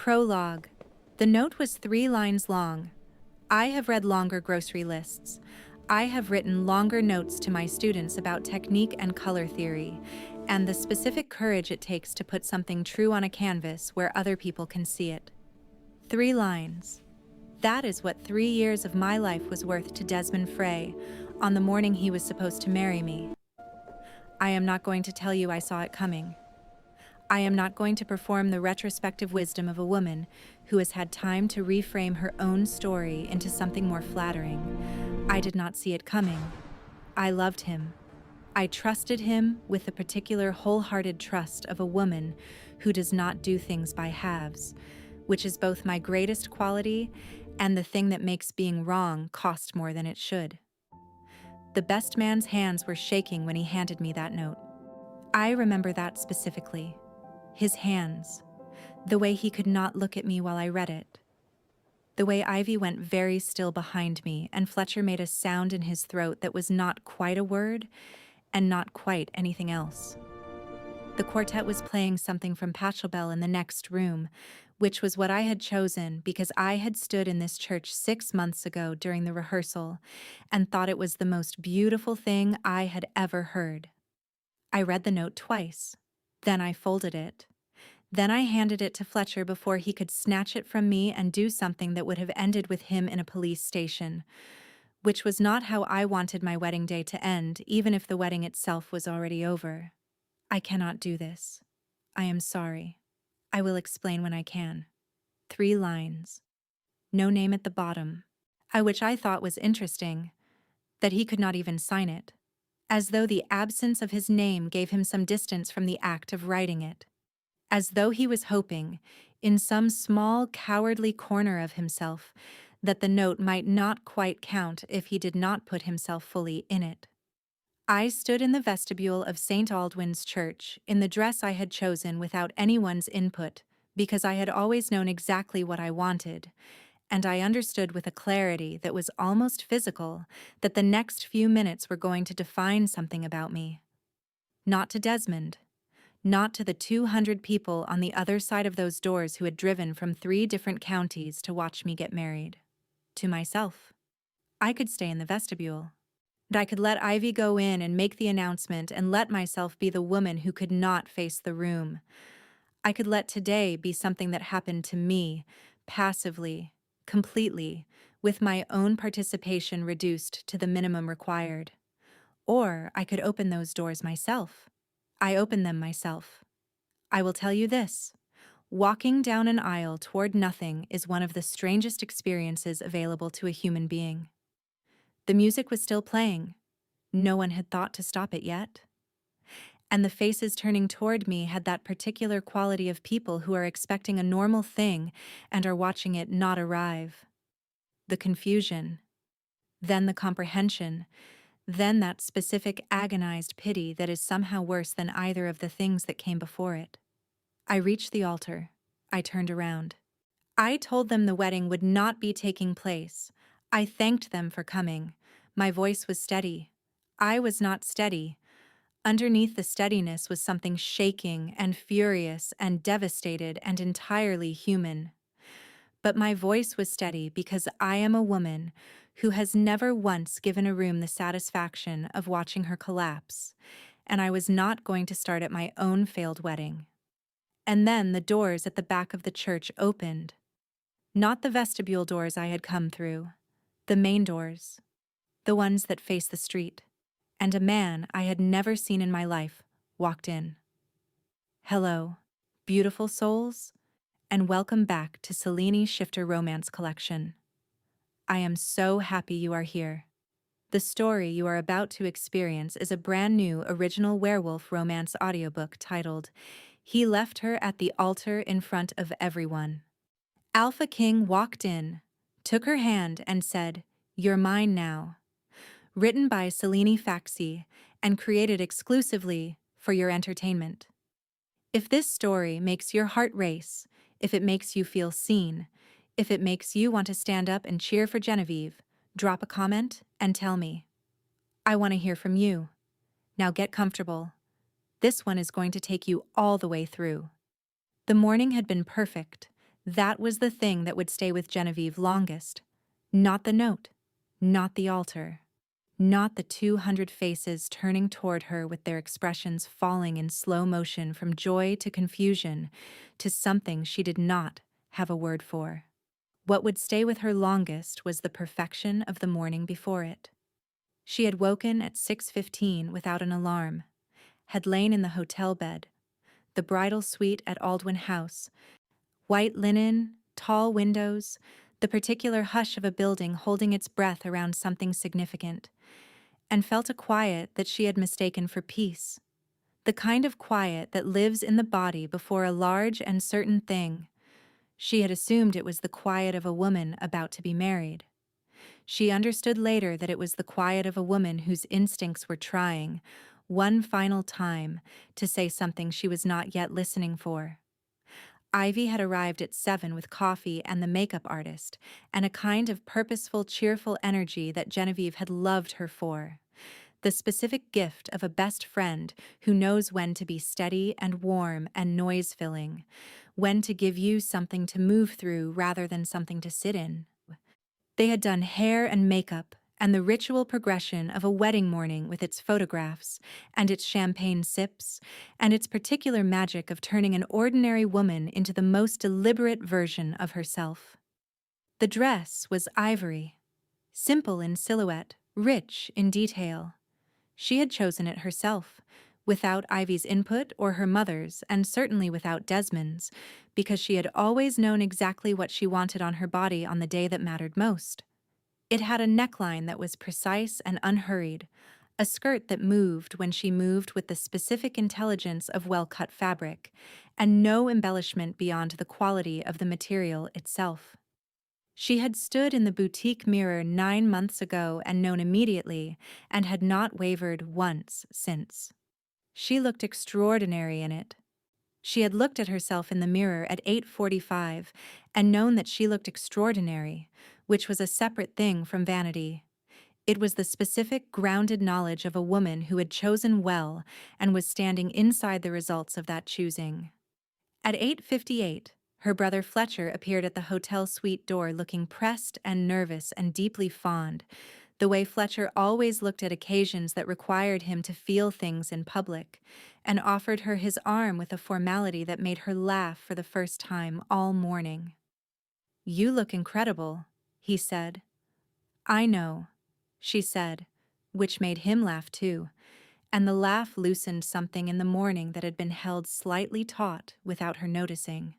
Prologue. The note was 3 lines long. I have read longer grocery lists. I have written longer notes to my students about technique and color theory, and the specific courage it takes to put something true on a canvas where other people can see it. 3 lines. That is what 3 years of my life was worth to Desmond Frey on the morning he was supposed to marry me. I am not going to tell you I saw it coming. I am not going to perform the retrospective wisdom of a woman who has had time to reframe her own story into something more flattering. I did not see it coming. I loved him. I trusted him with the particular wholehearted trust of a woman who does not do things by halves, which is both my greatest quality and the thing that makes being wrong cost more than it should. The best man's hands were shaking when he handed me that note. I remember that specifically. His hands. The way he could not look at me while I read it. The way Ivy went very still behind me and Fletcher made a sound in his throat that was not quite a word and not quite anything else. The quartet was playing something from Pachelbel in the next room, which was what I had chosen because I had stood in this church 6 months ago during the rehearsal and thought it was the most beautiful thing I had ever heard. I read the note twice. Then I folded it. Then I handed it to Fletcher before he could snatch it from me and do something that would have ended with him in a police station, which was not how I wanted my wedding day to end, even if the wedding itself was already over. I cannot do this. I am sorry. I will explain when I can. 3 lines. No name at the bottom, which I thought was interesting, that he could not even sign it, as though the absence of his name gave him some distance from the act of writing it, as though he was hoping, in some small cowardly corner of himself, that the note might not quite count if he did not put himself fully in it. I stood in the vestibule of St. Aldwyn's Church in the dress I had chosen without anyone's input, because I had always known exactly what I wanted, and I understood with a clarity that was almost physical that the next few minutes were going to define something about me. Not to Desmond. Not to the 200 people on the other side of those doors who had driven from 3 different counties to watch me get married. To myself. I could stay in the vestibule. And I could let Ivy go in and make the announcement and let myself be the woman who could not face the room. I could let today be something that happened to me, passively, completely, with my own participation reduced to the minimum required. Or I could open those doors myself. I opened them myself. I will tell you this. Walking down an aisle toward nothing is one of the strangest experiences available to a human being. The music was still playing. No one had thought to stop it yet. And the faces turning toward me had that particular quality of people who are expecting a normal thing and are watching it not arrive. The confusion, then the comprehension, then that specific agonized pity that is somehow worse than either of the things that came before it. I reached the altar. I turned around. I told them the wedding would not be taking place. I thanked them for coming. My voice was steady. I was not steady. Underneath the steadiness was something shaking and furious and devastated and entirely human. But my voice was steady because I am a woman who has never once given a room the satisfaction of watching her collapse, and I was not going to start at my own failed wedding. And then the doors at the back of the church opened. Not the vestibule doors I had come through, the main doors, the ones that face the street, and a man I had never seen in my life walked in. Hello, beautiful souls, and welcome back to Cellini's Shifter Romance collection. I am so happy you are here. The story you are about to experience is a brand new original werewolf romance audiobook titled, He Left Her at the Altar in Front of Everyone. Alpha King walked in, took her hand and said, "You're mine now." Written by Cellini Faxi and created exclusively for your entertainment. If this story makes your heart race, if it makes you feel seen, if it makes you want to stand up and cheer for Genevieve, drop a comment and tell me. I want to hear from you. Now get comfortable. This one is going to take you all the way through. The morning had been perfect. That was the thing that would stay with Genevieve longest. Not the note, not the altar, not the 200 faces turning toward her with their expressions falling in slow motion from joy to confusion to something she did not have a word for. What would stay with her longest was the perfection of the morning before it. She had woken at 6:15 without an alarm, had lain in the hotel bed, the bridal suite at Aldwyn House, white linen, tall windows, the particular hush of a building holding its breath around something significant, and felt a quiet that she had mistaken for peace, the kind of quiet that lives in the body before a large and certain thing. She had assumed it was the quiet of a woman about to be married. She understood later that it was the quiet of a woman whose instincts were trying, one final time, to say something she was not yet listening for. Ivy had arrived at 7 with coffee and the makeup artist, and a kind of purposeful, cheerful energy that Genevieve had loved her for. The specific gift of a best friend who knows when to be steady and warm and noise-filling, when to give you something to move through rather than something to sit in. They had done hair and makeup, and the ritual progression of a wedding morning with its photographs, and its champagne sips, and its particular magic of turning an ordinary woman into the most deliberate version of herself. The dress was ivory, simple in silhouette, rich in detail. She had chosen it herself, without Ivy's input or her mother's, and certainly without Desmond's, because she had always known exactly what she wanted on her body on the day that mattered most. It had a neckline that was precise and unhurried, a skirt that moved when she moved with the specific intelligence of well-cut fabric, and no embellishment beyond the quality of the material itself. She had stood in the boutique mirror 9 months ago and known immediately, and had not wavered once since. She looked extraordinary in it. She had looked at herself in the mirror at 8:45 and known that she looked extraordinary, which was a separate thing from vanity. It was the specific, grounded knowledge of a woman who had chosen well and was standing inside the results of that choosing. At 8:58, her brother Fletcher appeared at the hotel suite door looking pressed and nervous and deeply fond, the way Fletcher always looked at occasions that required him to feel things in public, and offered her his arm with a formality that made her laugh for the first time all morning. "You look incredible," he said. "I know," she said, which made him laugh too, and the laugh loosened something in the morning that had been held slightly taut without her noticing.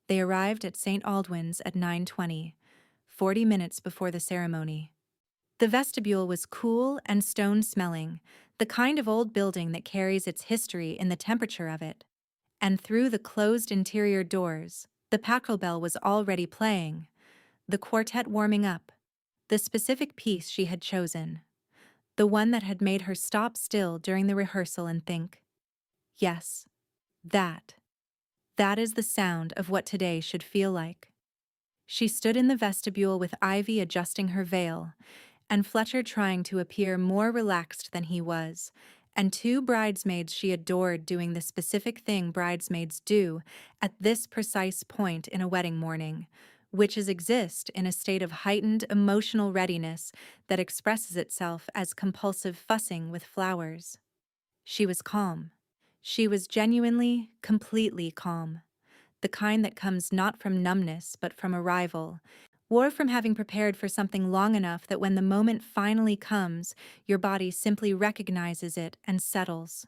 They arrived at St. Aldwyn's at 9:20, 40 minutes before the ceremony. The vestibule was cool and stone-smelling, the kind of old building that carries its history in the temperature of it. And through the closed interior doors, the pachelbel was already playing, the quartet warming up, the specific piece she had chosen, the one that had made her stop still during the rehearsal and think, yes, that is the sound of what today should feel like. She stood in the vestibule with Ivy adjusting her veil, and Fletcher trying to appear more relaxed than he was, and 2 bridesmaids she adored doing the specific thing bridesmaids do at this precise point in a wedding morning, which is exist in a state of heightened emotional readiness that expresses itself as compulsive fussing with flowers. She was calm. She was genuinely, completely calm, the kind that comes not from numbness but from arrival, or from having prepared for something long enough that when the moment finally comes, your body simply recognizes it and settles.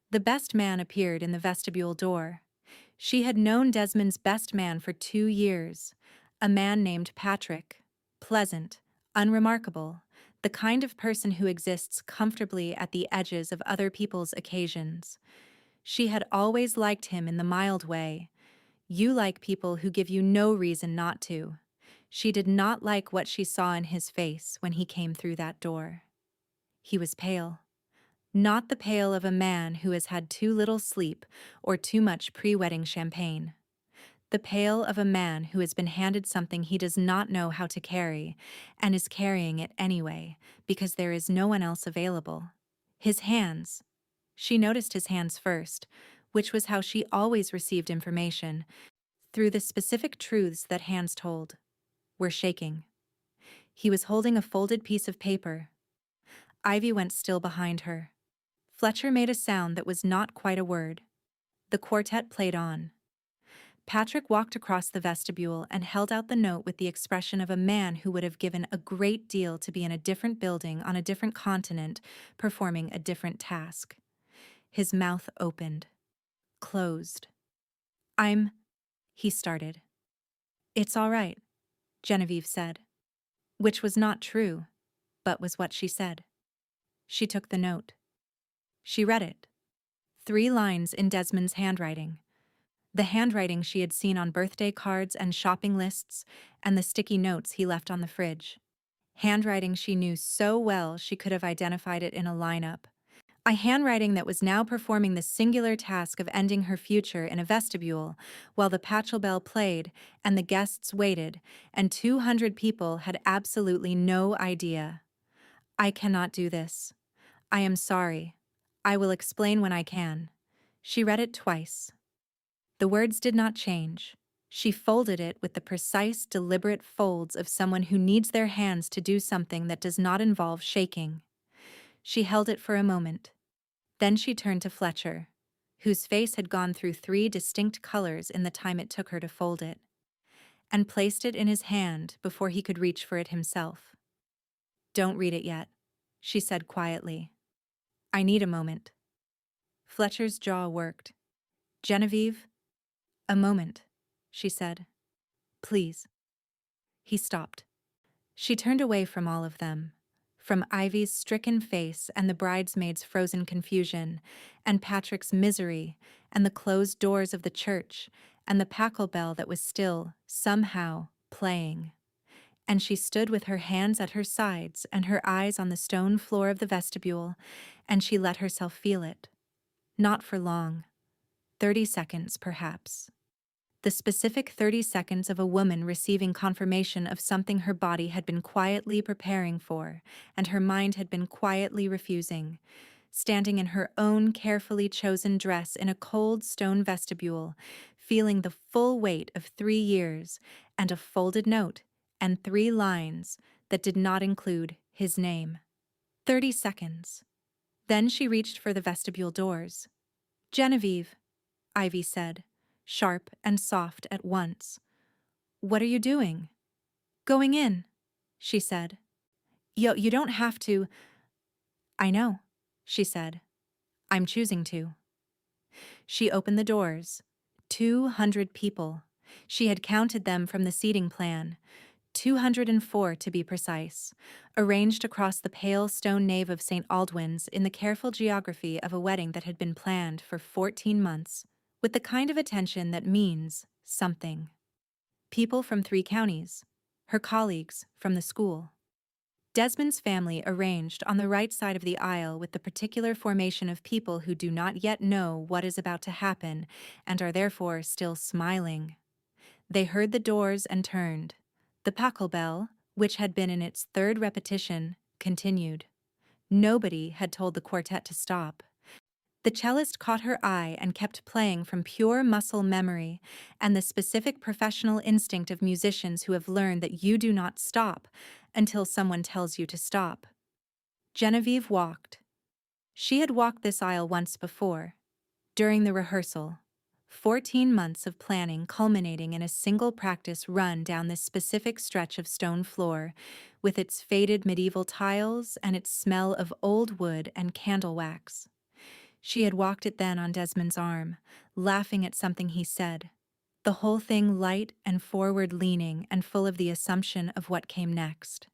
The best man appeared in the vestibule door. She had known Desmond's best man for 2 years, a man named Patrick, pleasant, unremarkable, the kind of person who exists comfortably at the edges of other people's occasions. She had always liked him in the mild way. You like people who give you no reason not to. She did not like what she saw in his face when he came through that door. He was pale. Not the pale of a man who has had too little sleep or too much pre-wedding champagne. The pale of a man who has been handed something he does not know how to carry and is carrying it anyway because there is no one else available. His hands. She noticed his hands first, which was how she always received information, through the specific truths that hands told, were shaking. He was holding a folded piece of paper. Ivy went still behind her. Fletcher made a sound that was not quite a word. The quartet played on. Patrick walked across the vestibule and held out the note with the expression of a man who would have given a great deal to be in a different building on a different continent, performing a different task. His mouth opened. Closed. He started. "It's all right," Genevieve said. Which was not true, but was what she said. She took the note. She read it. 3 lines in Desmond's handwriting. The handwriting she had seen on birthday cards and shopping lists, and the sticky notes he left on the fridge. Handwriting she knew so well she could have identified it in a lineup. A handwriting that was now performing the singular task of ending her future in a vestibule, while the Pachelbel played and the guests waited, and 200 people had absolutely no idea. "I cannot do this. I am sorry. I will explain when I can." She read it twice. The words did not change. She folded it with the precise, deliberate folds of someone who needs their hands to do something that does not involve shaking. She held it for a moment. Then she turned to Fletcher, whose face had gone through 3 distinct colors in the time it took her to fold it, and placed it in his hand before he could reach for it himself. "Don't read it yet," she said quietly. "I need a moment." Fletcher's jaw worked. "Genevieve?" "A moment," she said. "Please." He stopped. She turned away from all of them, from Ivy's stricken face and the bridesmaids' frozen confusion, and Patrick's misery, and the closed doors of the church, and the Pachelbel that was still, somehow, playing. And she stood with her hands at her sides and her eyes on the stone floor of the vestibule, and she let herself feel it. Not for long. 30 seconds, perhaps. The specific 30 seconds of a woman receiving confirmation of something her body had been quietly preparing for, and her mind had been quietly refusing, standing in her own carefully chosen dress in a cold stone vestibule, feeling the full weight of 3 years, and a folded note, and 3 lines that did not include his name. 30 seconds. Then she reached for the vestibule doors. "Genevieve," Ivy said, sharp and soft at once. "What are you doing?" "Going in," she said. You don't have to." "I know," she said. "I'm choosing to." She opened the doors. 200 people. She had counted them from the seating plan. 204 to be precise, arranged across the pale stone nave of St. Aldwyn's in the careful geography of a wedding that had been planned for 14 months, with the kind of attention that means something. People from 3 counties, her colleagues from the school. Desmond's family arranged on the right side of the aisle with the particular formation of people who do not yet know what is about to happen and are therefore still smiling. They heard the doors and turned. The Pachelbel, which had been in its 3rd repetition, continued. Nobody had told the quartet to stop. The cellist caught her eye and kept playing from pure muscle memory and the specific professional instinct of musicians who have learned that you do not stop until someone tells you to stop. Genevieve walked. She had walked this aisle once before, during the rehearsal. 14 months of planning culminating in a single practice run down this specific stretch of stone floor, with its faded medieval tiles and its smell of old wood and candle wax. She had walked it then on Desmond's arm, laughing at something he said, the whole thing light and forward-leaning and full of the assumption of what came next.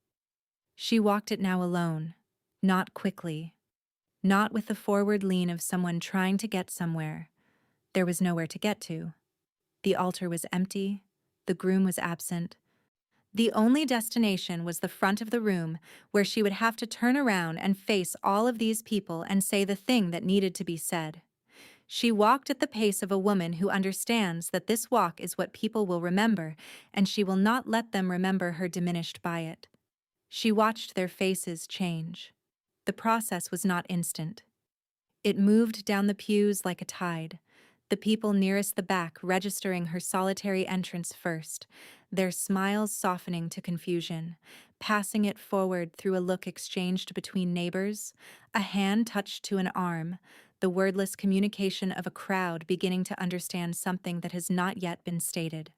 She walked it now alone, not quickly, not with the forward lean of someone trying to get somewhere. There was nowhere to get to. The altar was empty, the groom was absent. The only destination was the front of the room, where she would have to turn around and face all of these people and say the thing that needed to be said. She walked at the pace of a woman who understands that this walk is what people will remember, and she will not let them remember her diminished by it. She watched their faces change. The process was not instant. It moved down the pews like a tide. the people nearest the back registering her solitary entrance first, their smiles softening to confusion, passing it forward through a look exchanged between neighbors, a hand touched to an arm, the wordless communication of a crowd beginning to understand something that has not yet been stated.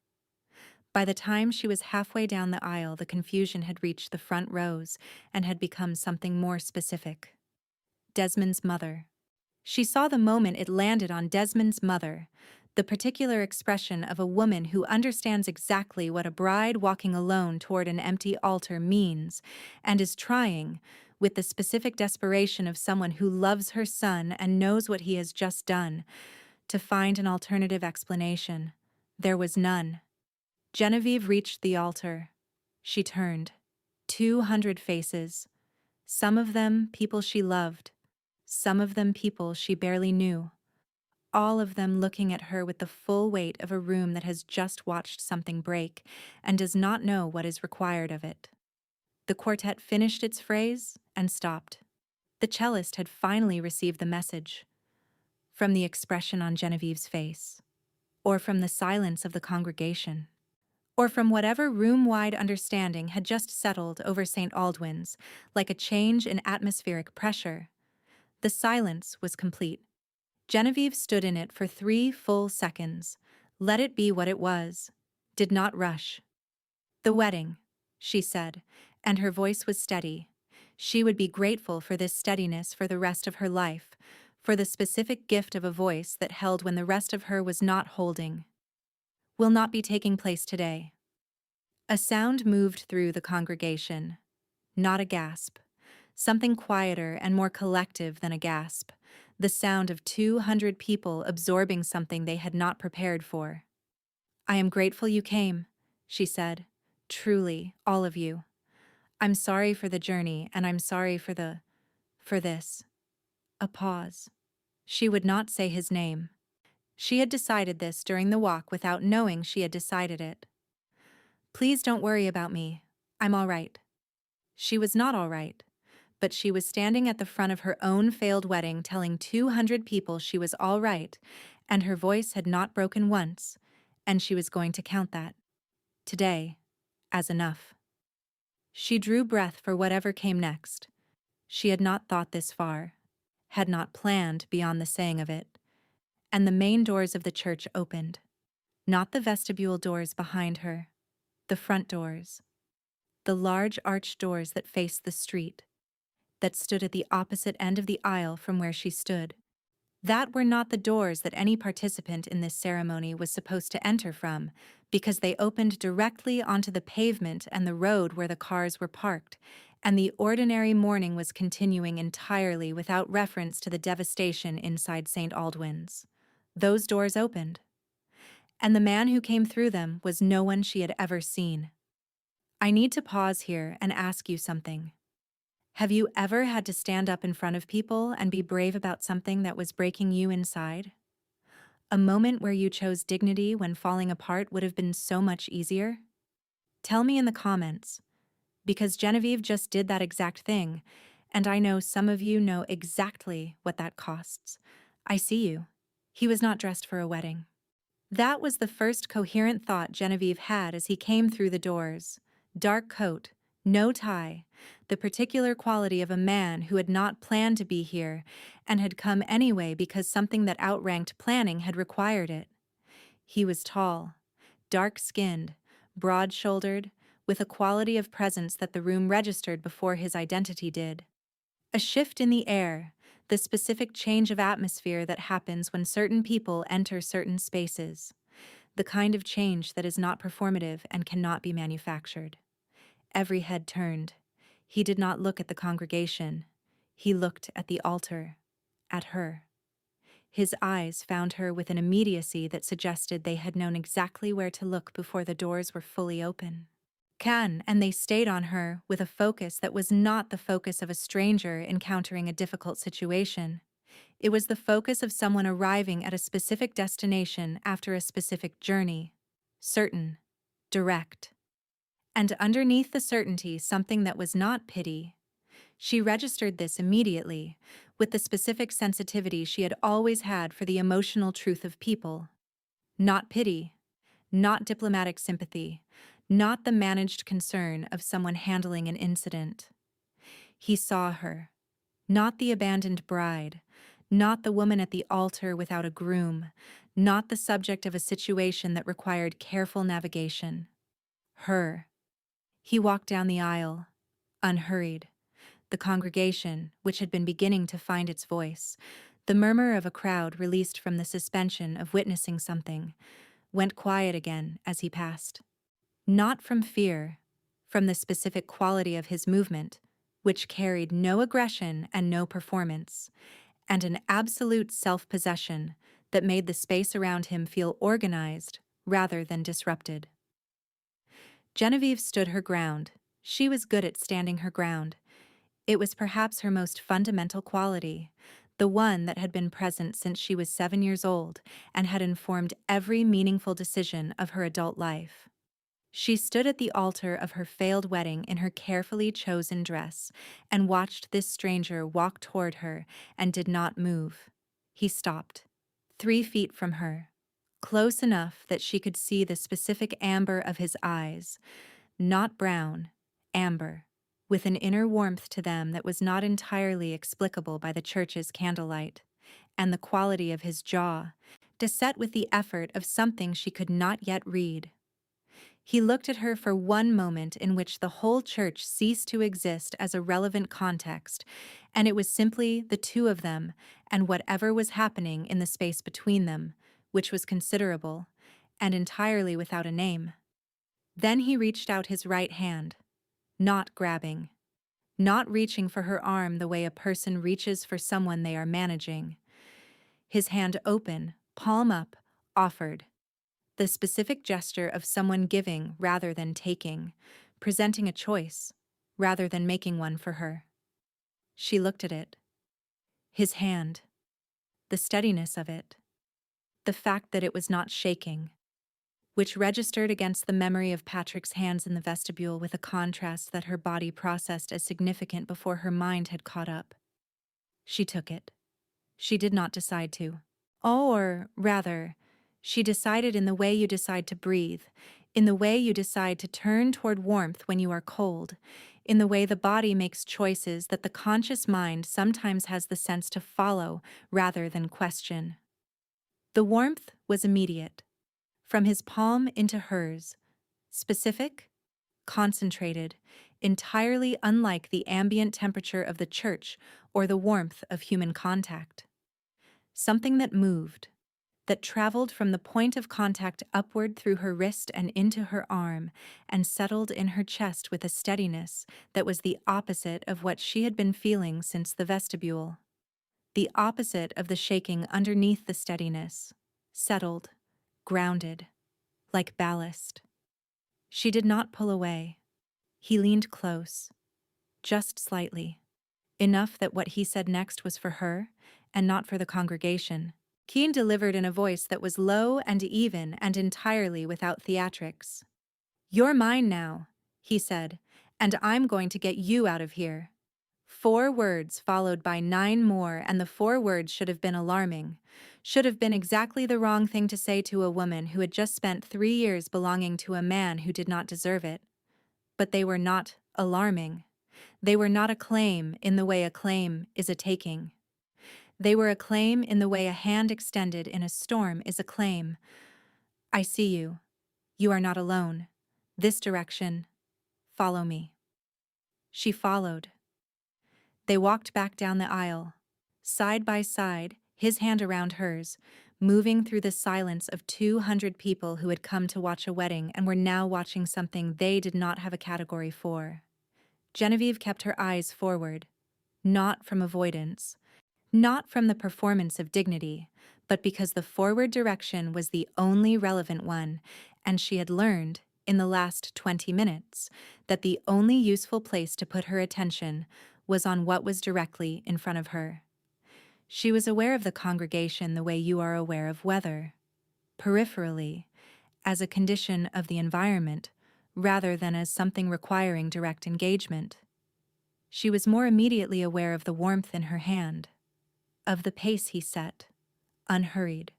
By the time she was halfway down the aisle, the confusion had reached the front rows and had become something more specific. Desmond's mother. She saw the moment it landed on Desmond's mother, the particular expression of a woman who understands exactly what a bride walking alone toward an empty altar means and is trying, with the specific desperation of someone who loves her son and knows what he has just done, to find an alternative explanation. There was none. Genevieve reached the altar. She turned. 200 faces. Some of them people she loved. Some of them people she barely knew. All of them looking at her with the full weight of a room that has just watched something break and does not know what is required of it. The quartet finished its phrase and stopped. The cellist had finally received the message. From the expression on Genevieve's face, or from the silence of the congregation, or from whatever room-wide understanding had just settled over St. Aldwyn's, like a change in atmospheric pressure. The silence was complete. Genevieve stood in it for 3 full seconds, let it be what it was, did not rush. The wedding, she said, and her voice was steady. She would be grateful for this steadiness for the rest of her life, for the specific gift of a voice that held when the rest of her was not holding. Will not be taking place today. A sound moved through the congregation. Not a gasp. Something quieter and more collective than a gasp. The sound of 200 people absorbing something they had not prepared for. I am grateful you came, she said. Truly, all of you. I'm sorry for the journey, and I'm sorry for this. A pause. She would not say his name. She had decided this during the walk without knowing she had decided it. Please don't worry about me. I'm all right. She was not all right, but she was standing at the front of her own failed wedding telling 200 people she was all right, and her voice had not broken once, and she was going to count that, today, as enough. She drew breath for whatever came next. She had not thought this far, had not planned beyond the saying of it, and the main doors of the church opened. Not the vestibule doors behind her, the front doors. The large arched doors that faced the street, that stood at the opposite end of the aisle from where she stood. That were not the doors that any participant in this ceremony was supposed to enter from, because they opened directly onto the pavement and the road where the cars were parked, and the ordinary morning was continuing entirely without reference to the devastation inside St. Aldwyn's. Those doors opened. And the man who came through them was no one she had ever seen. I need to pause here and ask you something. Have you ever had to stand up in front of people and be brave about something that was breaking you inside? A moment where you chose dignity when falling apart would have been so much easier? Tell me in the comments, because Genevieve just did that exact thing, and I know some of you know exactly what that costs. I see you. He was not dressed for a wedding. That was the first coherent thought Genevieve had as he came through the doors. Dark coat, no tie, the particular quality of a man who had not planned to be here and had come anyway because something that outranked planning had required it. He was tall, dark-skinned, broad-shouldered, with a quality of presence that the room registered before his identity did. A shift in the air, the specific change of atmosphere that happens when certain people enter certain spaces, the kind of change that is not performative and cannot be manufactured. Every head turned. He did not look at the congregation. He looked at the altar, at her. His eyes found her with an immediacy that suggested they had known exactly where to look before the doors were fully open. And they stayed on her with a focus that was not the focus of a stranger encountering a difficult situation. It was the focus of someone arriving at a specific destination after a specific journey. Certain. Direct. And underneath the certainty, something that was not pity. She registered this immediately, with the specific sensitivity she had always had for the emotional truth of people. Not pity, not diplomatic sympathy, not the managed concern of someone handling an incident. He saw her, not the abandoned bride, not the woman at the altar without a groom, not the subject of a situation that required careful navigation. Her. He walked down the aisle, unhurried. The congregation, which had been beginning to find its voice, the murmur of a crowd released from the suspension of witnessing something, went quiet again as he passed. Not from fear, from the specific quality of his movement, which carried no aggression and no performance, and an absolute self-possession that made the space around him feel organized rather than disrupted. Genevieve stood her ground. She was good at standing her ground. It was perhaps her most fundamental quality, the one that had been present since she was 7 years old and had informed every meaningful decision of her adult life. She stood at the altar of her failed wedding in her carefully chosen dress and watched this stranger walk toward her and did not move. He stopped, 3 feet from her, close enough that she could see the specific amber of his eyes, not brown, amber, with an inner warmth to them that was not entirely explicable by the church's candlelight, and the quality of his jaw, beset with the effort of something she could not yet read. He looked at her for one moment in which the whole church ceased to exist as a relevant context, and it was simply the two of them and whatever was happening in the space between them, which was considerable, and entirely without a name. Then he reached out his right hand, not grabbing, not reaching for her arm the way a person reaches for someone they are managing. His hand open, palm up, offered. The specific gesture of someone giving rather than taking, presenting a choice rather than making one for her. She looked at it. His hand, the steadiness of it, the fact that it was not shaking, which registered against the memory of Patrick's hands in the vestibule with a contrast that her body processed as significant before her mind had caught up. She took it. She did not decide to. Or, rather, she decided in the way you decide to breathe, in the way you decide to turn toward warmth when you are cold, in the way the body makes choices that the conscious mind sometimes has the sense to follow rather than question. The warmth was immediate, from his palm into hers, specific, concentrated, entirely unlike the ambient temperature of the church or the warmth of human contact. Something that moved, that traveled from the point of contact upward through her wrist and into her arm and settled in her chest with a steadiness that was the opposite of what she had been feeling since the vestibule. The opposite of the shaking underneath the steadiness, settled, grounded, like ballast. She did not pull away. He leaned close, just slightly, enough that what he said next was for her and not for the congregation. Keane delivered in a voice that was low and even and entirely without theatrics. "You're mine now," he said, "and I'm going to get you out of here." 4 words followed by 9 more, and the 4 words should have been alarming, should have been exactly the wrong thing to say to a woman who had just spent 3 years belonging to a man who did not deserve it. But they were not alarming. They were not a claim in the way a claim is a taking. They were a claim in the way a hand extended in a storm is a claim. "I see you. You are not alone. This direction. Follow me." She followed. They walked back down the aisle, side by side, his hand around hers, moving through the silence of 200 people who had come to watch a wedding and were now watching something they did not have a category for. Genevieve kept her eyes forward, not from avoidance, not from the performance of dignity, but because the forward direction was the only relevant one, and she had learned, in the last 20 minutes, that the only useful place to put her attention was on what was directly in front of her. She was aware of the congregation the way you are aware of weather, peripherally, as a condition of the environment, rather than as something requiring direct engagement. She was more immediately aware of the warmth in her hand, of the pace he set, unhurried,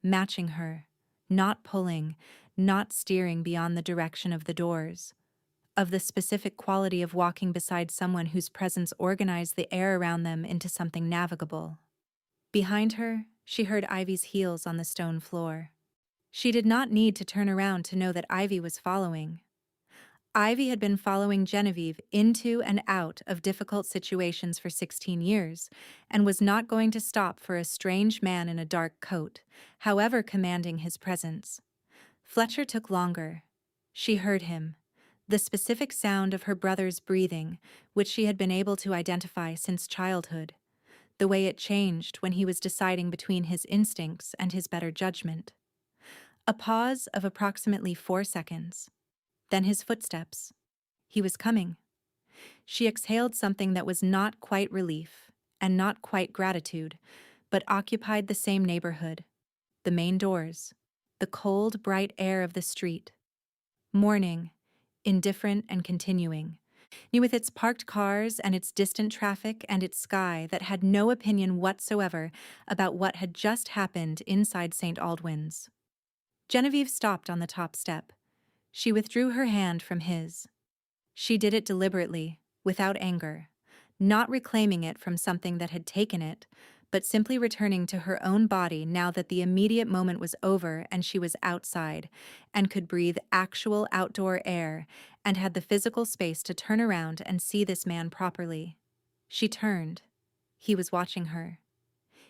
matching her, not pulling, not steering beyond the direction of the doors, of the specific quality of walking beside someone whose presence organized the air around them into something navigable. Behind her, she heard Ivy's heels on the stone floor. She did not need to turn around to know that Ivy was following. Ivy had been following Genevieve into and out of difficult situations for 16 years, and was not going to stop for a strange man in a dark coat, however commanding his presence. Fletcher took longer. She heard him, the specific sound of her brother's breathing, which she had been able to identify since childhood, the way it changed when he was deciding between his instincts and his better judgment. A pause of approximately 4 seconds. Then his footsteps. He was coming. She exhaled something that was not quite relief, and not quite gratitude, but occupied the same neighborhood, the main doors, the cold, bright air of the street. Morning, indifferent and continuing, with its parked cars and its distant traffic and its sky that had no opinion whatsoever about what had just happened inside St. Aldwyn's. Genevieve stopped on the top step. She withdrew her hand from his. She did it deliberately, without anger, not reclaiming it from something that had taken it, but simply returning to her own body now that the immediate moment was over and she was outside, and could breathe actual outdoor air, and had the physical space to turn around and see this man properly. She turned. He was watching her.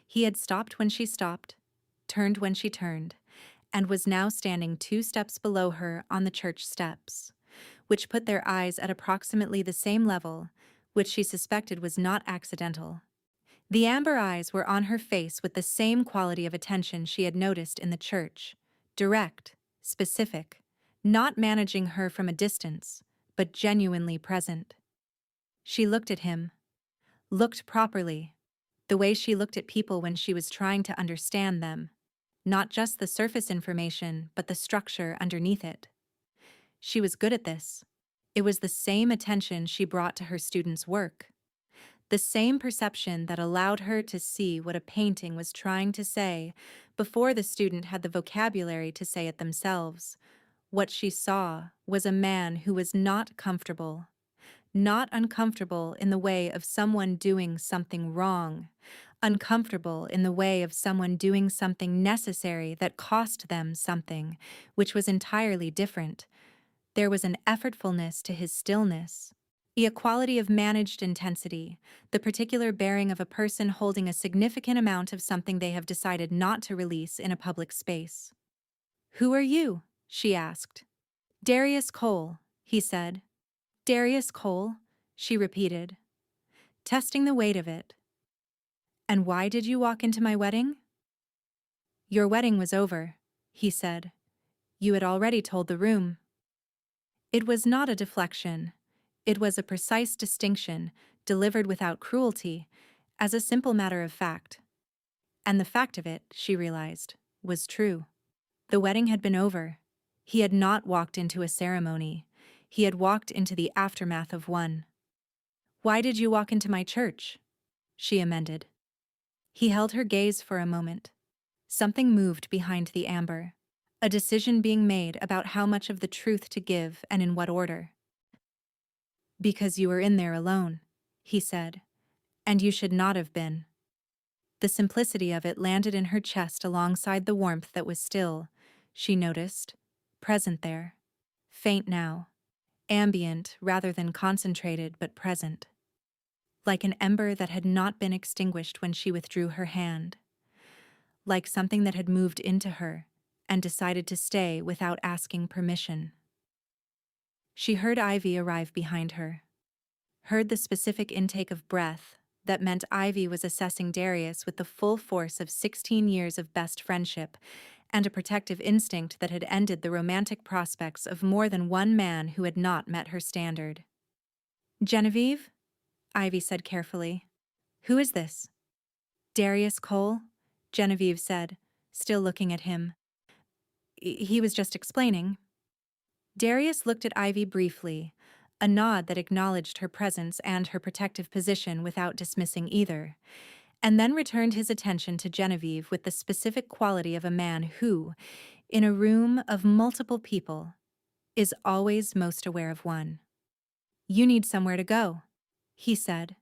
He had stopped when she stopped, turned when she turned, and was now standing 2 steps below her on the church steps, which put their eyes at approximately the same level, which she suspected was not accidental. The amber eyes were on her face with the same quality of attention she had noticed in the church, direct, specific, not managing her from a distance, but genuinely present. She looked at him, looked properly, the way she looked at people when she was trying to understand them, not just the surface information, but the structure underneath it. She was good at this. It was the same attention she brought to her students' work. The same perception that allowed her to see what a painting was trying to say before the student had the vocabulary to say it themselves. What she saw was a man who was not comfortable. Not uncomfortable in the way of someone doing something wrong. Uncomfortable in the way of someone doing something necessary that cost them something, which was entirely different. There was an effortfulness to his stillness. A quality of managed intensity, the particular bearing of a person holding a significant amount of something they have decided not to release in a public space. "Who are you?" she asked. "Darius Cole," he said. "Darius Cole," she repeated, testing the weight of it. "And why did you walk into my wedding?" "Your wedding was over," he said. "You had already told the room." It was not a deflection. It was a precise distinction, delivered without cruelty, as a simple matter of fact. And the fact of it, she realized, was true. The wedding had been over. He had not walked into a ceremony. He had walked into the aftermath of one. "Why did you walk into my church?" she amended. He held her gaze for a moment. Something moved behind the amber. A decision being made about how much of the truth to give and in what order. "Because you were in there alone," he said, "and you should not have been." The simplicity of it landed in her chest alongside the warmth that was still, she noticed, present there. Faint now. Ambient rather than concentrated, but present. Like an ember that had not been extinguished when she withdrew her hand. Like something that had moved into her and decided to stay without asking permission. She heard Ivy arrive behind her. Heard the specific intake of breath that meant Ivy was assessing Darius with the full force of 16 years of best friendship and a protective instinct that had ended the romantic prospects of more than one man who had not met her standard. "Genevieve?" Ivy said carefully. "Who is this?" "Darius Cole," Genevieve said, still looking at him. He was just explaining." Darius looked at Ivy briefly, a nod that acknowledged her presence and her protective position without dismissing either, and then returned his attention to Genevieve with the specific quality of a man who, in a room of multiple people, is always most aware of one. "You need somewhere to go," he said.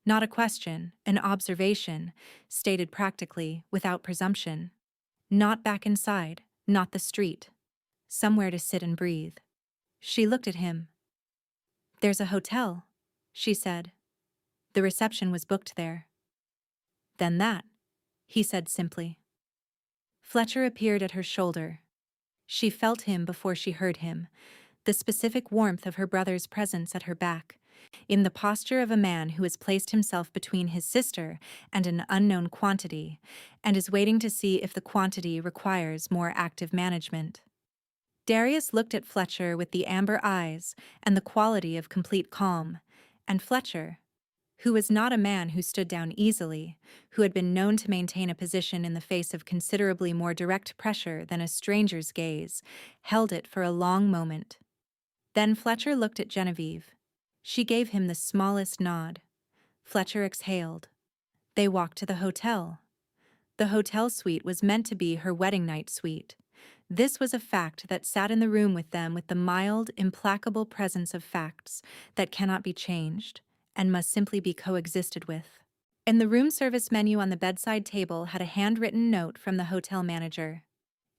Not a question, an observation, stated practically, without presumption. Not back inside, not the street. Somewhere to sit and breathe. She looked at him. "There's a hotel," she said. "The reception was booked there." "Then that," he said simply. Fletcher appeared at her shoulder. She felt him before she heard him, the specific warmth of her brother's presence at her back, in the posture of a man who has placed himself between his sister and an unknown quantity, and is waiting to see if the quantity requires more active management. Darius looked at Fletcher with the amber eyes and the quality of complete calm, and Fletcher, who was not a man who stood down easily, who had been known to maintain a position in the face of considerably more direct pressure than a stranger's gaze, held it for a long moment. Then Fletcher looked at Genevieve. She gave him the smallest nod. Fletcher exhaled. They walked to the hotel. The hotel suite was meant to be her wedding night suite. This was a fact that sat in the room with them with the mild, implacable presence of facts that cannot be changed and must simply be coexisted with. And the room service menu on the bedside table had a handwritten note from the hotel manager.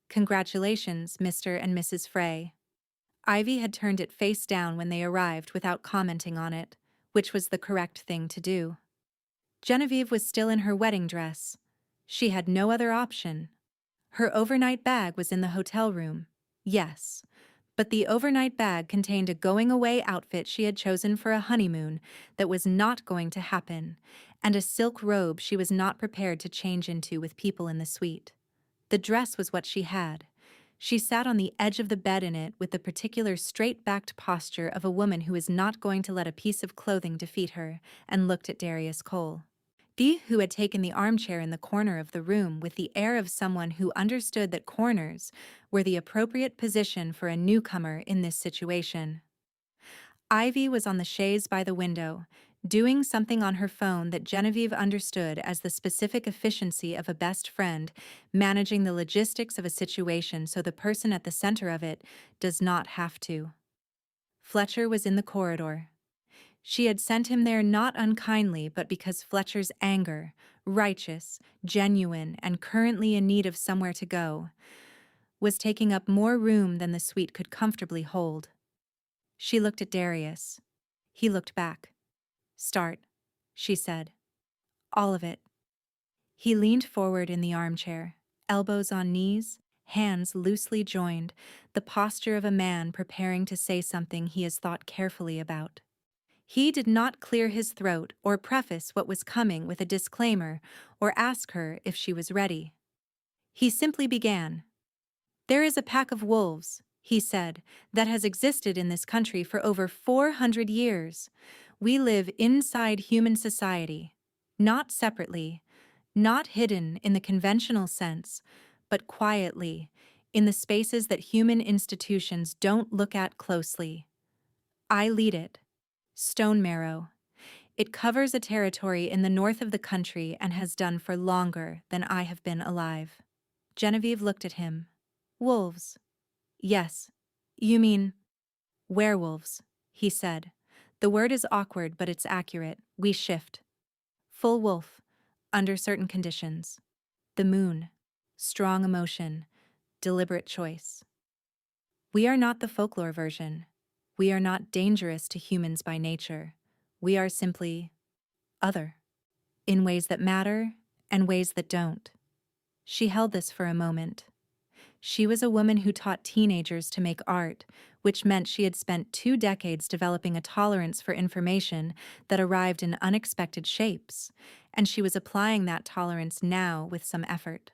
"Congratulations, Mr. and Mrs. Frey." Ivy had turned it face down when they arrived without commenting on it, which was the correct thing to do. Genevieve was still in her wedding dress. She had no other option. Her overnight bag was in the hotel room, yes, but the overnight bag contained a going-away outfit she had chosen for a honeymoon that was not going to happen, and a silk robe she was not prepared to change into with people in the suite. The dress was what she had. She sat on the edge of the bed in it with the particular straight-backed posture of a woman who is not going to let a piece of clothing defeat her, and looked at Darius Cole. Who had taken the armchair in the corner of the room with the air of someone who understood that corners were the appropriate position for a newcomer in this situation. Ivy was on the chaise by the window, doing something on her phone that Genevieve understood as the specific efficiency of a best friend, managing the logistics of a situation so the person at the center of it does not have to. Fletcher was in the corridor. She had sent him there not unkindly, but because Fletcher's anger, righteous, genuine, and currently in need of somewhere to go, was taking up more room than the suite could comfortably hold. She looked at Darius. He looked back. "Start," she said. "All of it." He leaned forward in the armchair, elbows on knees, hands loosely joined, the posture of a man preparing to say something he has thought carefully about. He did not clear his throat or preface what was coming with a disclaimer or ask her if she was ready. He simply began. "There is a pack of wolves," he said, "that has existed in this country for over 400 years. We live inside human society, not separately, not hidden in the conventional sense, but quietly, in the spaces that human institutions don't look at closely. I lead it. Stone Marrow. It covers a territory in the north of the country and has done for longer than I have been alive." Genevieve looked at him. "Wolves." "Yes. You mean—" "Werewolves," he said. "The word is awkward, but it's accurate. We shift. Full wolf, under certain conditions. The moon. Strong emotion. Deliberate choice. We are not the folklore version. We are not dangerous to humans by nature. We are simply other, in ways that matter and ways that don't." She held this for a moment. She was a woman who taught teenagers to make art, which meant she had spent 2 decades developing a tolerance for information that arrived in unexpected shapes, and she was applying that tolerance now with some effort.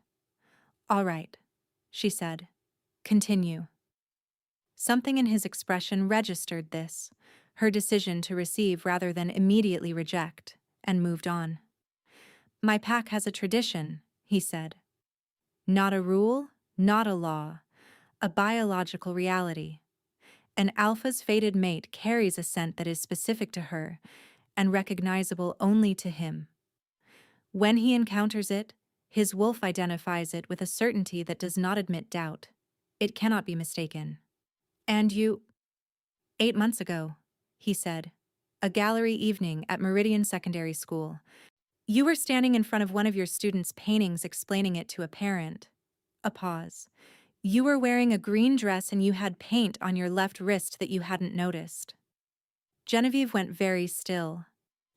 "All right," she said. "Continue." Something in his expression registered this, her decision to receive rather than immediately reject, and moved on. "My pack has a tradition," he said. "Not a rule, not a law, a biological reality. An alpha's fated mate carries a scent that is specific to her and recognizable only to him. When he encounters it, his wolf identifies it with a certainty that does not admit doubt. It cannot be mistaken. And you... 8 months ago, he said. A gallery evening at Meridian Secondary School. You were standing in front of one of your students' paintings explaining it to a parent. A pause. You were wearing a green dress and you had paint on your left wrist that you hadn't noticed. Genevieve went very still.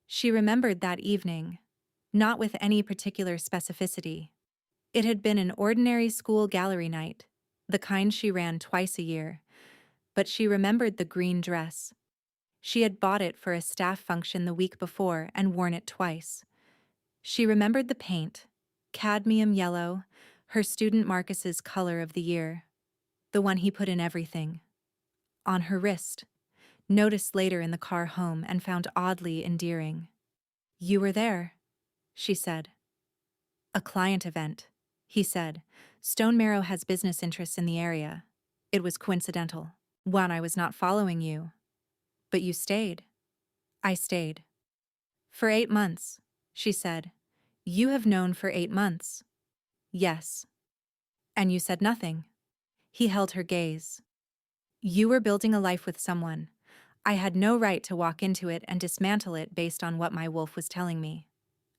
She remembered that evening, not with any particular specificity. It had been an ordinary school gallery night, the kind she ran twice a year, but she remembered the green dress. She had bought it for a staff function the week before and worn it twice. She remembered the paint, cadmium yellow, her student Marcus's color of the year, the one he put in everything. On her wrist, noticed later in the car home and found oddly endearing. You were there, she said. A client event, he said. Stone Marrow has business interests in the area. It was coincidental. One, I was not following you. But you stayed. I stayed. For 8 months, she said. You have known for 8 months. Yes. And you said nothing. He held her gaze. You were building a life with someone. I had no right to walk into it and dismantle it based on what my wolf was telling me.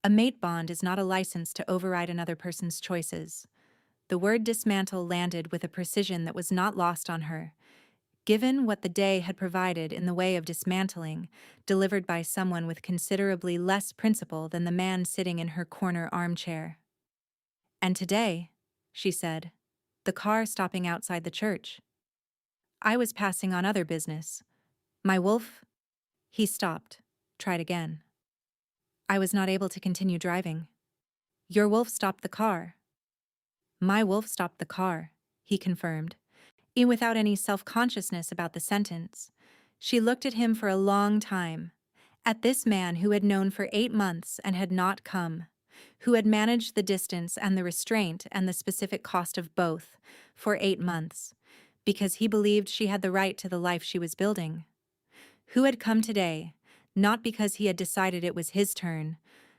A mate bond is not a license to override another person's choices. The word dismantle landed with a precision that was not lost on her, given what the day had provided in the way of dismantling, delivered by someone with considerably less principle than the man sitting in her corner armchair. And today, she said, the car stopping outside the church. I was passing on other business. My wolf... He stopped, tried again. I was not able to continue driving. Your wolf stopped the car. My wolf stopped the car, he confirmed, without any self-consciousness about the sentence. She looked at him for a long time, at this man who had known for 8 months and had not come, who had managed the distance and the restraint and the specific cost of both for 8 months, because he believed she had the right to the life she was building. Who had come today, not because he had decided it was his turn,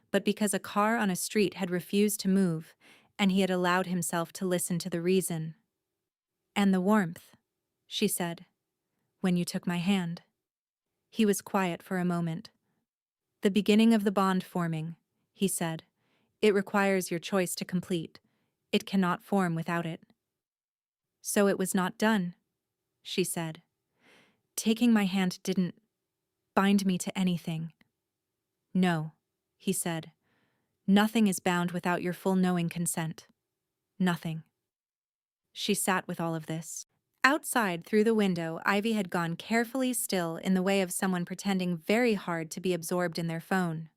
but because a car on a street had refused to move, and he had allowed himself to listen to the reason. And the warmth, she said, when you took my hand. He was quiet for a moment. The beginning of the bond forming, he said. It requires your choice to complete. It cannot form without it. So it was not done, she said. Taking my hand didn't bind me to anything. No, he said. Nothing is bound without your full knowing consent. Nothing. She sat with all of this. Outside, through the window, Ivy had gone carefully still in the way of someone pretending very hard to be absorbed in their phone.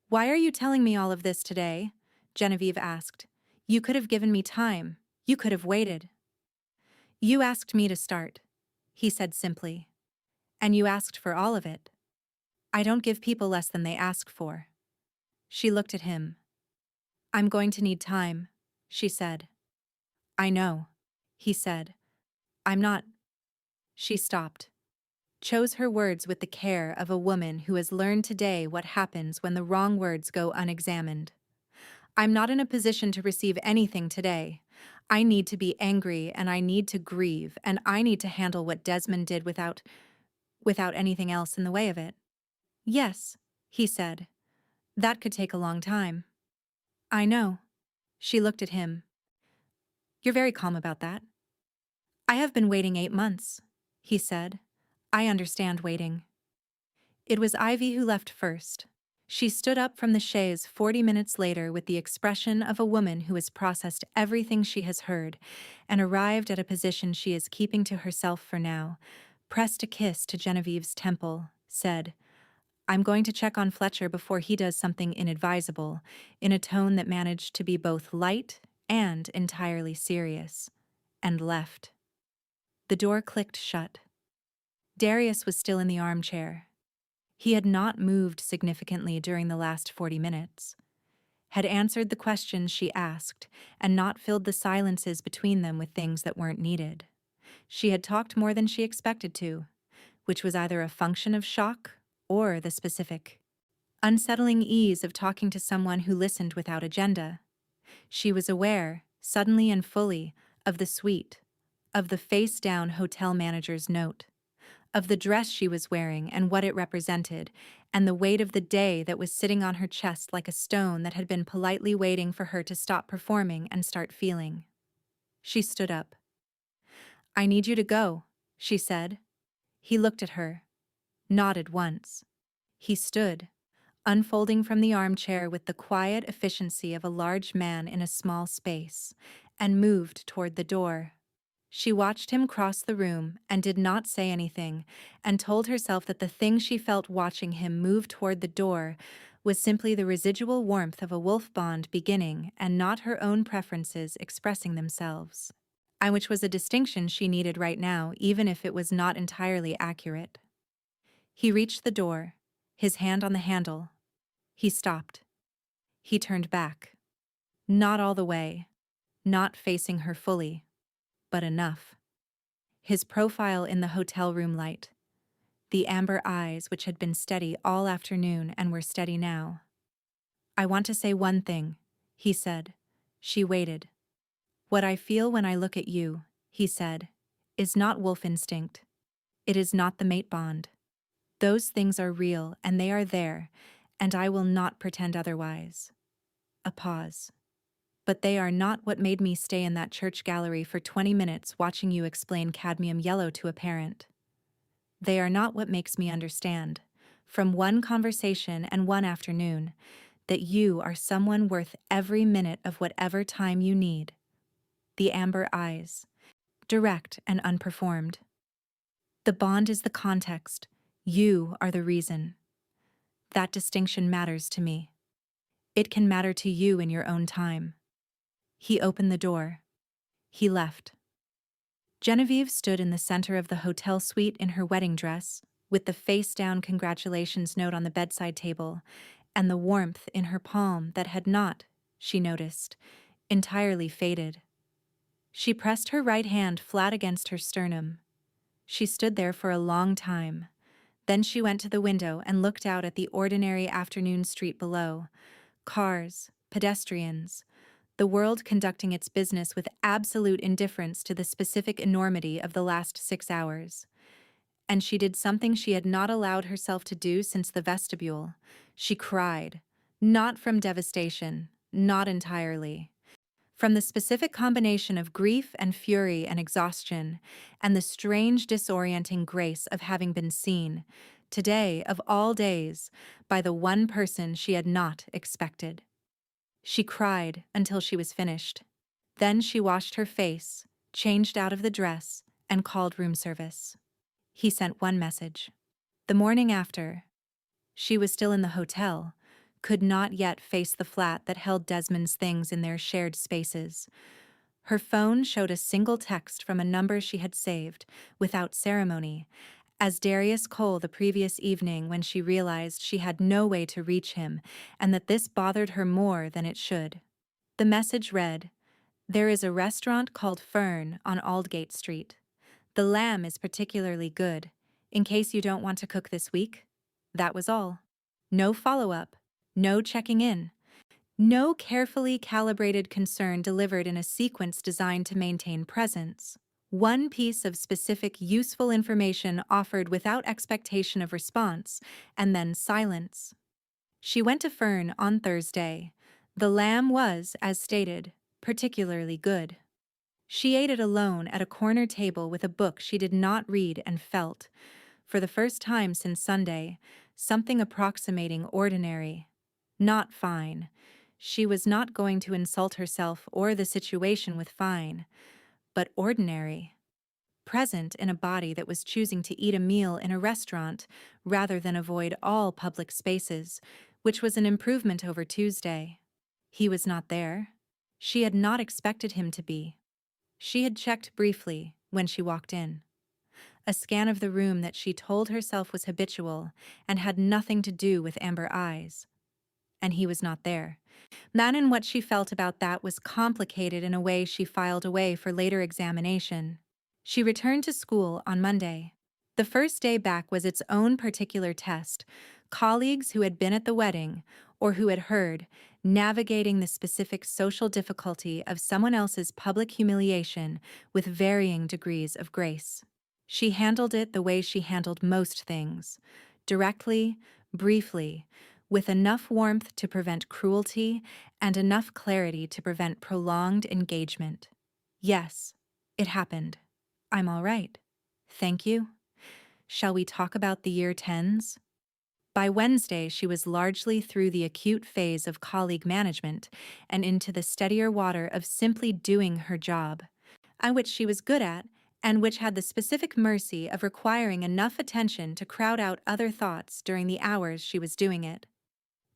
Why are you telling me all of this today? Genevieve asked. You could have given me time. You could have waited. You asked me to start, he said simply. And you asked for all of it. I don't give people less than they ask for. She looked at him. I'm going to need time, she said. I know, he said. I'm not. She stopped. Chose her words with the care of a woman who has learned today what happens when the wrong words go unexamined. I'm not in a position to receive anything today. I need to be angry and I need to grieve and I need to handle what Desmond did without anything else in the way of it. Yes, he said. That could take a long time. I know. She looked at him. You're very calm about that. I have been waiting 8 months, he said. I understand waiting. It was Ivy who left first. She stood up from the chaise 40 minutes later with the expression of a woman who has processed everything she has heard and arrived at a position she is keeping to herself for now, pressed a kiss to Genevieve's temple, said, I'm going to check on Fletcher before he does something inadvisable, in a tone that managed to be both light and entirely serious, and left. The door clicked shut. Darius was still in the armchair. He had not moved significantly during the last 40 minutes, had answered the questions she asked, and not filled the silences between them with things that weren't needed. She had talked more than she expected to, which was either a function of shock or the specific, unsettling ease of talking to someone who listened without agenda. She was aware, suddenly and fully, of the suite, of the face-down hotel manager's note, of the dress she was wearing and what it represented, and the weight of the day that was sitting on her chest like a stone that had been politely waiting for her to stop performing and start feeling. She stood up. "I need you to go," she said. He looked at her, nodded once. He stood, unfolding from the armchair with the quiet efficiency of a large man in a small space, and moved toward the door. She watched him cross the room and did not say anything, and told herself that the thing she felt watching him move toward the door was simply the residual warmth of a wolf bond beginning and not her own preferences expressing themselves. And which was a distinction she needed right now, even if it was not entirely accurate. He reached the door, his hand on the handle. He stopped. He turned back. Not all the way, not facing her fully, but enough. His profile in the hotel room light, the amber eyes which had been steady all afternoon and were steady now. "I want to say one thing," he said. She waited. "What I feel when I look at you," he said, "is not wolf instinct. It is not the mate bond. Those things are real and they are there, and I will not pretend otherwise." A pause. "But they are not what made me stay in that church gallery for 20 minutes watching you explain cadmium yellow to a parent. They are not what makes me understand, from one conversation and one afternoon, that you are someone worth every minute of whatever time you need." The amber eyes, direct and unperformed. "The bond is the context. You are the reason. That distinction matters to me. It can matter to you in your own time." He opened the door. He left. Genevieve stood in the center of the hotel suite in her wedding dress, with the face-down congratulations note on the bedside table, and the warmth in her palm that had not, she noticed, entirely faded. She pressed her right hand flat against her sternum. She stood there for a long time. Then she went to the window and looked out at the ordinary afternoon street below. Cars, pedestrians, the world conducting its business with absolute indifference to the specific enormity of the last 6 hours. And she did something she had not allowed herself to do since the vestibule. She cried. Not from devastation, not entirely. From the specific combination of grief and fury and exhaustion, and the strange disorienting grace of having been seen, today of all days, by the one person she had not expected. She cried until she was finished. Then she washed her face, changed out of the dress, and called room service. He sent one message. The morning after, she was still in the hotel, could not yet face the flat that held Desmond's things in their shared spaces. Her phone showed a single text from a number she had saved, without ceremony, as Darius Cole the previous evening when she realized she had no way to reach him and that this bothered her more than it should. The message read, "There is a restaurant called Fern on Aldgate Street. The lamb is particularly good, in case you don't want to cook this week." That was all. No follow-up. No checking in. No carefully calibrated concern delivered in a sequence designed to maintain presence. One piece of specific, useful information offered without expectation of response, and then silence. She went to Fern on Thursday. The lamb was, as stated, particularly good. She ate it alone at a corner table with a book she did not read and felt, for the first time since Sunday, something approximating ordinary. Not fine. She was not going to insult herself or the situation with fine, but ordinary. Present in a body that was choosing to eat a meal in a restaurant rather than avoid all public spaces, which was an improvement over Tuesday. He was not there. She had not expected him to be. She had checked briefly when she walked in. A scan of the room that she told herself was habitual and had nothing to do with amber eyes. And he was not there. That and what she felt about that was complicated in a way she filed away for later examination. She returned to school on Monday. The first day back was its own particular test. Colleagues who had been at the wedding, or who had heard, navigating the specific social difficulty of someone else's public humiliation with varying degrees of grace. She handled it the way she handled most things, directly, briefly, with enough warmth to prevent cruelty and enough clarity to prevent prolonged engagement. Yes, it happened. I'm all right. Thank you. Shall we talk about the year 10s? By Wednesday, she was largely through the acute phase of colleague management and into the steadier water of simply doing her job, at which she was good at, and which had the specific mercy of requiring enough attention to crowd out other thoughts during the hours she was doing it.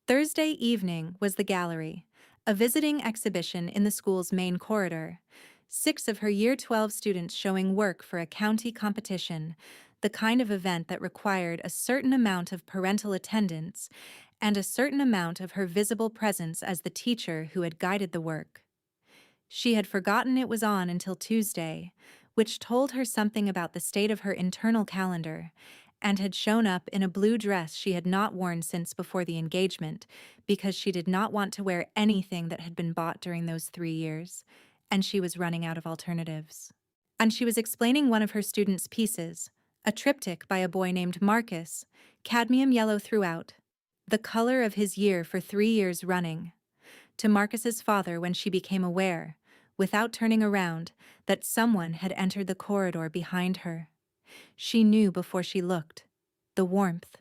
Thursday evening was the gallery, a visiting exhibition in the school's main corridor. 6 of her Year 12 students showing work for a county competition, the kind of event that required a certain amount of parental attendance and a certain amount of her visible presence as the teacher who had guided the work. She had forgotten it was on until Tuesday, which told her something about the state of her internal calendar, and had shown up in a blue dress she had not worn since before the engagement, because she did not want to wear anything that had been bought during those 3 years, and she was running out of alternatives. And she was explaining one of her students' pieces, a triptych by a boy named Marcus, cadmium yellow throughout, the color of his year for 3 years running, to Marcus's father when she became aware, without turning around, that someone had entered the corridor behind her. She knew before she looked. The warmth,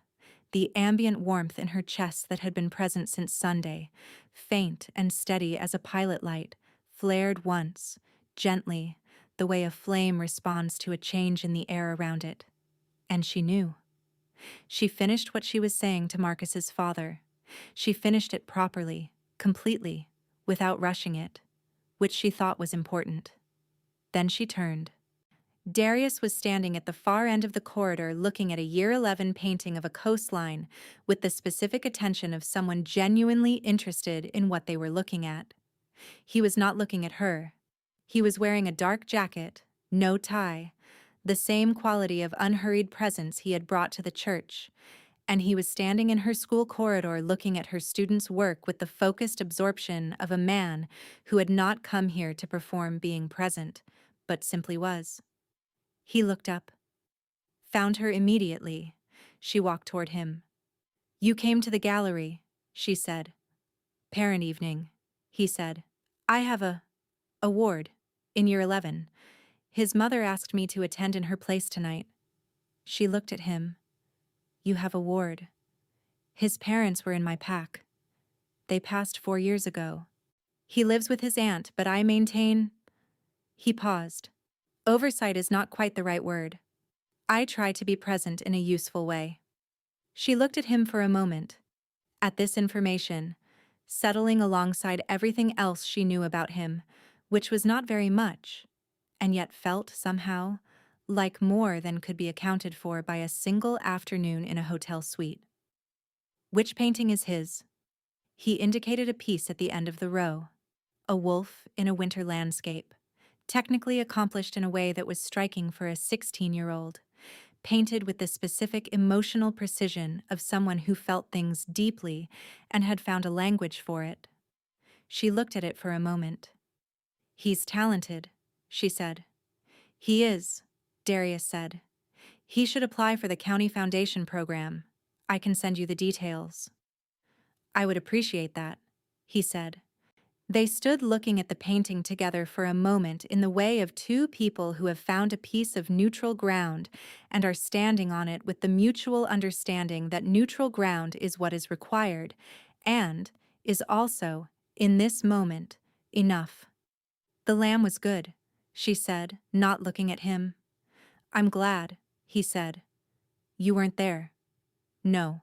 the ambient warmth in her chest that had been present since Sunday, faint and steady as a pilot light, flared once, gently, the way a flame responds to a change in the air around it. And she knew. She finished what she was saying to Marcus's father. She finished it properly, completely, without rushing it, which she thought was important. Then she turned. Darius was standing at the far end of the corridor looking at a Year 11 painting of a coastline with the specific attention of someone genuinely interested in what they were looking at. He was not looking at her. He was wearing a dark jacket, no tie, the same quality of unhurried presence he had brought to the church, and he was standing in her school corridor looking at her students' work with the focused absorption of a man who had not come here to perform being present, but simply was. He looked up. Found her immediately. She walked toward him. "You came to the gallery," she said. "Parent evening," he said. "I have a ward in Year 11. His mother asked me to attend in her place tonight." She looked at him. "You have a ward. His parents were in my pack. They passed 4 years ago. He lives with his aunt, but I maintain—" He paused. Oversight is not quite the right word. I try to be present in a useful way. She looked at him for a moment. At this information, settling alongside everything else she knew about him, which was not very much, and yet felt, somehow, like more than could be accounted for by a single afternoon in a hotel suite. "Which painting is his?" He indicated a piece at the end of the row. A wolf in a winter landscape, technically accomplished in a way that was striking for a 16-year-old, painted with the specific emotional precision of someone who felt things deeply and had found a language for it. She looked at it for a moment. "He's talented," she said. "He is," Darius said. "He should apply for the County Foundation program. I can send you the details." "I would appreciate that," he said. They stood looking at the painting together for a moment in the way of two people who have found a piece of neutral ground and are standing on it with the mutual understanding that neutral ground is what is required and is also, in this moment, enough. "The lamb was good," she said, not looking at him. "I'm glad," he said. "You weren't there." "No."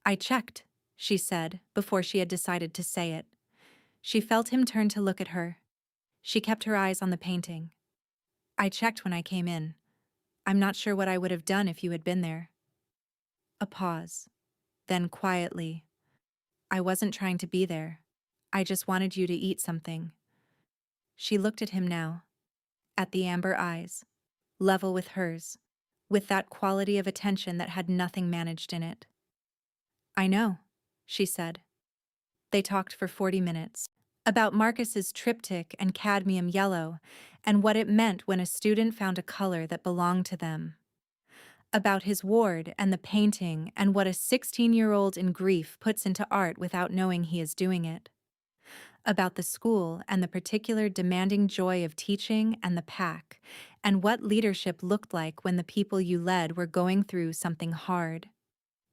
"I checked," she said, before she had decided to say it. She felt him turn to look at her. She kept her eyes on the painting. "I checked when I came in. I'm not sure what I would have done if you had been there." A pause. Then quietly, "I wasn't trying to be there. I just wanted you to eat something." She looked at him now. At the amber eyes. level with hers, with that quality of attention that had nothing managed in it. "I know," she said. They talked for 40 minutes about Marcus's triptych and cadmium yellow and what it meant when a student found a color that belonged to them. About his ward and the painting and what a 16-year-old in grief puts into art without knowing he is doing it. About the school and the particular demanding joy of teaching and the pack, and what leadership looked like when the people you led were going through something hard.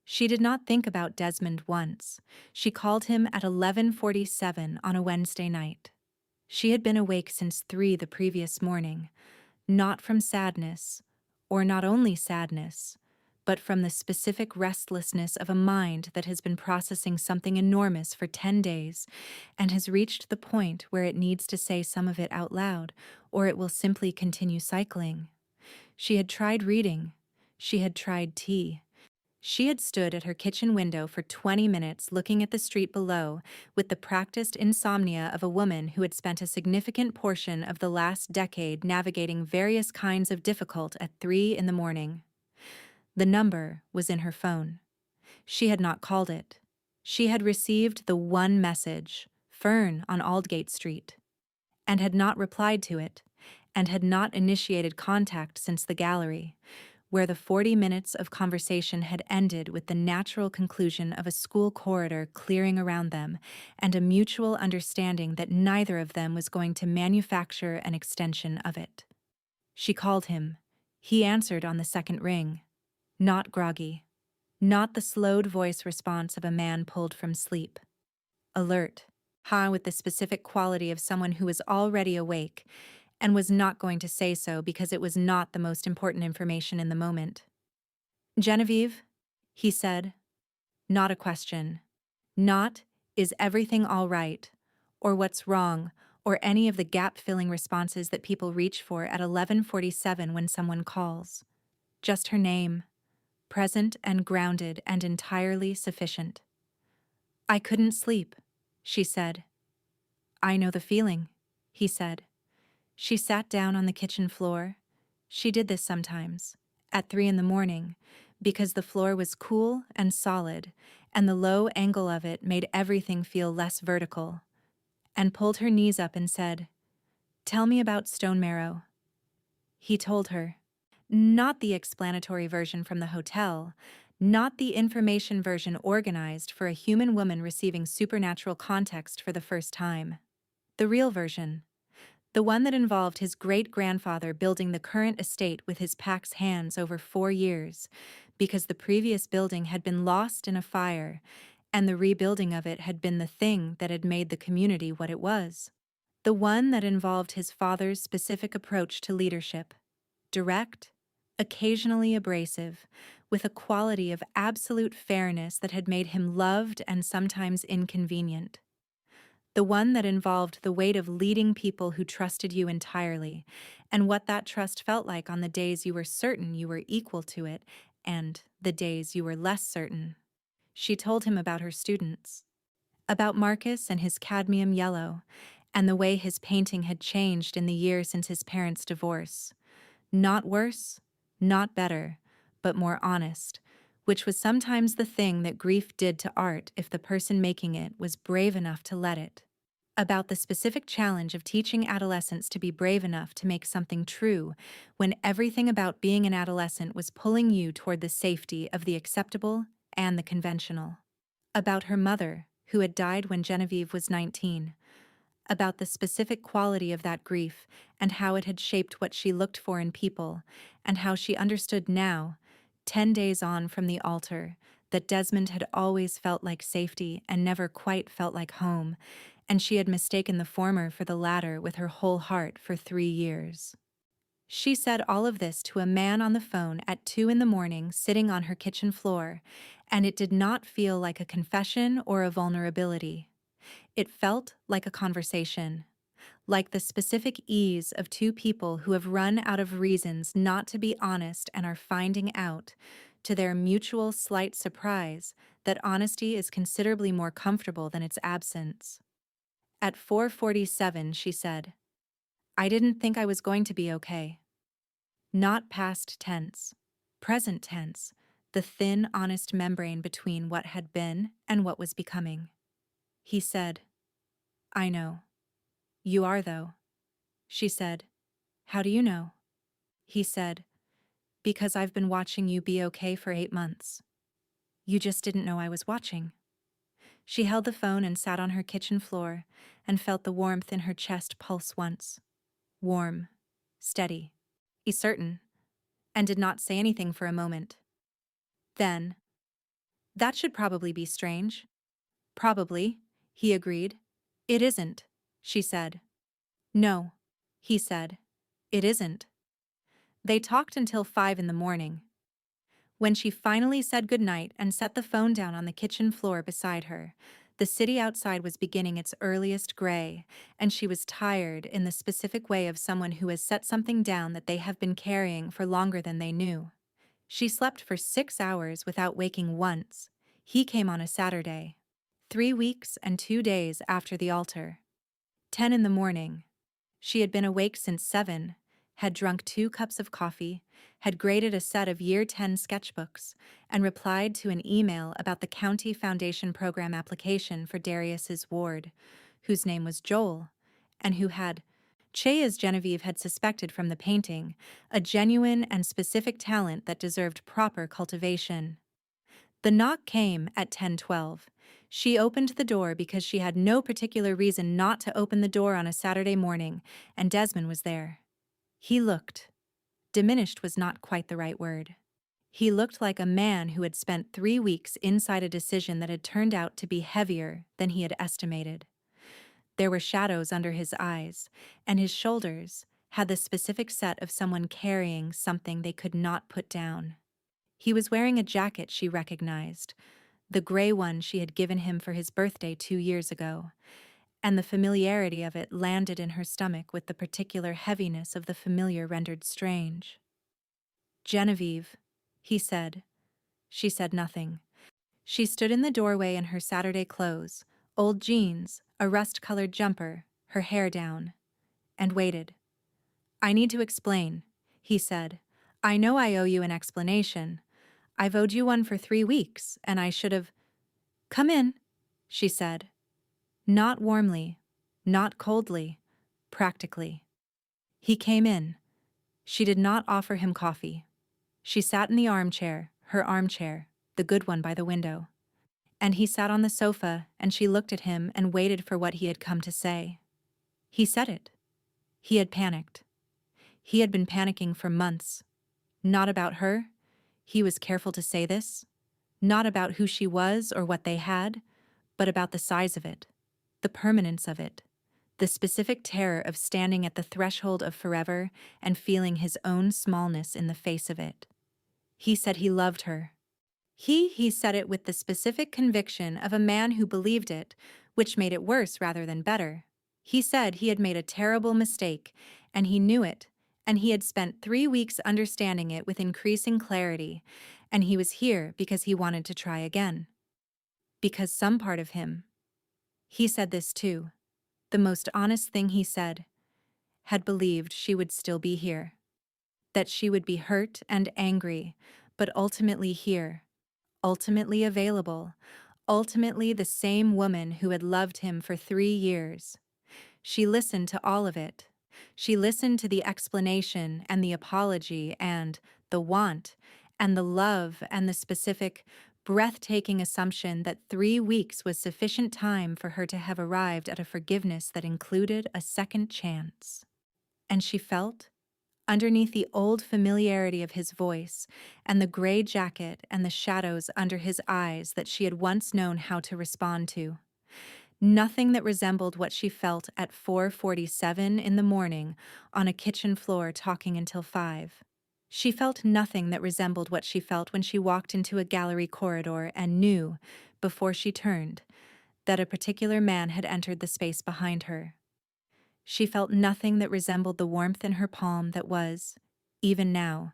She did not think about Desmond once. She called him at 11:47 on a Wednesday night. She had been awake since 3 the previous morning, not from sadness, or not only sadness, but from the specific restlessness of a mind that has been processing something enormous for 10 days and has reached the point where it needs to say some of it out loud, or it will simply continue cycling. She had tried reading. She had tried tea. She had stood at her kitchen window for 20 minutes looking at the street below with the practiced insomnia of a woman who had spent a significant portion of the last decade navigating various kinds of difficult at 3 in the morning. The number was in her phone. She had not called it. She had received the one message, Fern on Aldgate Street, and had not replied to it, and had not initiated contact since the gallery, where the 40 minutes of conversation had ended with the natural conclusion of a school corridor clearing around them and a mutual understanding that neither of them was going to manufacture an extension of it. She called him. He answered on the second ring. Not groggy. Not the slowed voice response of a man pulled from sleep. Alert. With the specific quality of someone who was already awake and was not going to say so because it was not the most important information in the moment. "Genevieve," he said. Not a question. Not, "Is everything all right?" or "What's wrong?" or any of the gap-filling responses that people reach for at 11:47 when someone calls. Just her name. Present and grounded and entirely sufficient. "I couldn't sleep," she said. "I know the feeling," he said. She sat down on the kitchen floor. She did this sometimes, at 3 in the morning, because the floor was cool and solid, and the low angle of it made everything feel less vertical, and pulled her knees up and said, "Tell me about Stone Marrow." He told her. Not the explanatory version from the hotel, not the information version organized for a human woman receiving supernatural context for the first time. The real version. The one that involved his great-grandfather building the current estate with his pack's hands over 4 years, because the previous building had been lost in a fire, and the rebuilding of it had been the thing that had made the community what it was. The one that involved his father's specific approach to leadership. Direct, occasionally abrasive, with a quality of absolute fairness that had made him loved and sometimes inconvenient. The one that involved the weight of leading people who trusted you entirely, and what that trust felt like on the days you were certain you were equal to it, and the days you were less certain. She told him about her students, about Marcus and his cadmium yellow, and the way his painting had changed in the year since his parents' divorce. Not worse, not better, but more honest, which was sometimes the thing that grief did to art if the person making it was brave enough to let it. About the specific challenge of teaching adolescents to be brave enough to make something true when everything about being an adolescent was pulling you toward the safety of the acceptable and the conventional. About her mother, who had died when Genevieve was 19. About the specific quality of that grief and how it had shaped what she looked for in people, and how she understood now, 10 days on from the altar, that Desmond had always felt like safety and never quite felt like home, and she had mistaken the former for the latter with her whole heart for 3 years. She said all of this to a man on the phone at 2 in the morning sitting on her kitchen floor, and it did not feel like a confession or a vulnerability. It felt like a conversation, like the specific ease of two people who have run out of reasons not to be honest and are finding out, to their mutual slight surprise, that honesty is considerably more comfortable than its absence. At 4:47, she said, "I didn't think I was going to be okay." not past tense, present tense, the thin, honest membrane between what had been and what was becoming. He said, "I know. You are, though." She said, "How do you know?" He said, "Because I've been watching you be okay for 8 months. You just didn't know I was watching." She held the phone and sat on her kitchen floor and felt the warmth in her chest pulse once. Warm, steady, certain, and did not say anything for a moment. Then, "That should probably be strange." "Probably," he agreed. "It isn't," she said. "No," he said. "It isn't." They talked until 5 in the morning. When she finally said goodnight and set the phone down on the kitchen floor beside her, the city outside was beginning its earliest gray, and she was tired in the specific way of someone who has set something down that they have been carrying for longer than they knew. She slept for 6 hours without waking once. He came on a Saturday, 3 weeks and 2 days after the altar. 10 in the morning. She had been awake since 7, had drunk 2 cups of coffee, had graded a set of Year 10 sketchbooks, and replied to an email about the County Foundation Program application for Darius's ward, whose name was Joel, and who had, as Genevieve had suspected from the painting, a genuine and specific talent that deserved proper cultivation. The knock came at 10:12. She opened the door because she had no particular reason not to open the door on a Saturday morning, and Desmond was there. He looked. Diminished was not quite the right word. He looked like a man who had spent 3 weeks inside a decision that had turned out to be heavier than he had estimated. There were shadows under his eyes, and his shoulders had the specific set of someone carrying something they could not put down. He was wearing a jacket she recognized, the gray one she had given him for his birthday 2 years ago, and the familiarity of it landed in her stomach with the particular heaviness of the familiar rendered strange. "Genevieve," he said. She said nothing. She stood in the doorway in her Saturday clothes, old jeans, a rust-colored jumper, her hair down, and waited. "I need to explain," he said. "I know I owe you an explanation. I've owed you one for 3 weeks, and I should have—" "Come in," she said. Not warmly, not coldly, practically. He came in. She did not offer him coffee. She sat in the armchair, her armchair, the good one by the window. And he sat on the sofa, and she looked at him and waited for what he had come to say. He said it. He had panicked. He had been panicking for months. Not about her. He was careful to say this. Not about who she was or what they had, but about the size of it, the permanence of it, the specific terror of standing at the threshold of forever and feeling his own smallness in the face of it. He said he loved her. He said it with the specific conviction of a man who believed it, which made it worse rather than better. He said he had made a terrible mistake, and he knew it, and he had spent 3 weeks understanding it with increasing clarity, and he was here because he wanted to try again. Because some part of him, he said this too, the most honest thing he said, had believed she would still be here. That she would be hurt and angry, but ultimately here, ultimately available, ultimately the same woman who had loved him for 3 years. She listened to all of it. She listened to the explanation and the apology and the want and the love and the specific, breathtaking assumption that 3 weeks was sufficient time for her to have arrived at a forgiveness that included a second chance. And she felt, underneath the old familiarity of his voice and the gray jacket and the shadows under his eyes, that she had once known how to respond to. Nothing that resembled what she felt at 4:47 in the morning on a kitchen floor talking until 5. She felt nothing that resembled what she felt when she walked into a gallery corridor and knew, before she turned, that a particular man had entered the space behind her. She felt nothing that resembled the warmth in her palm that was, even now,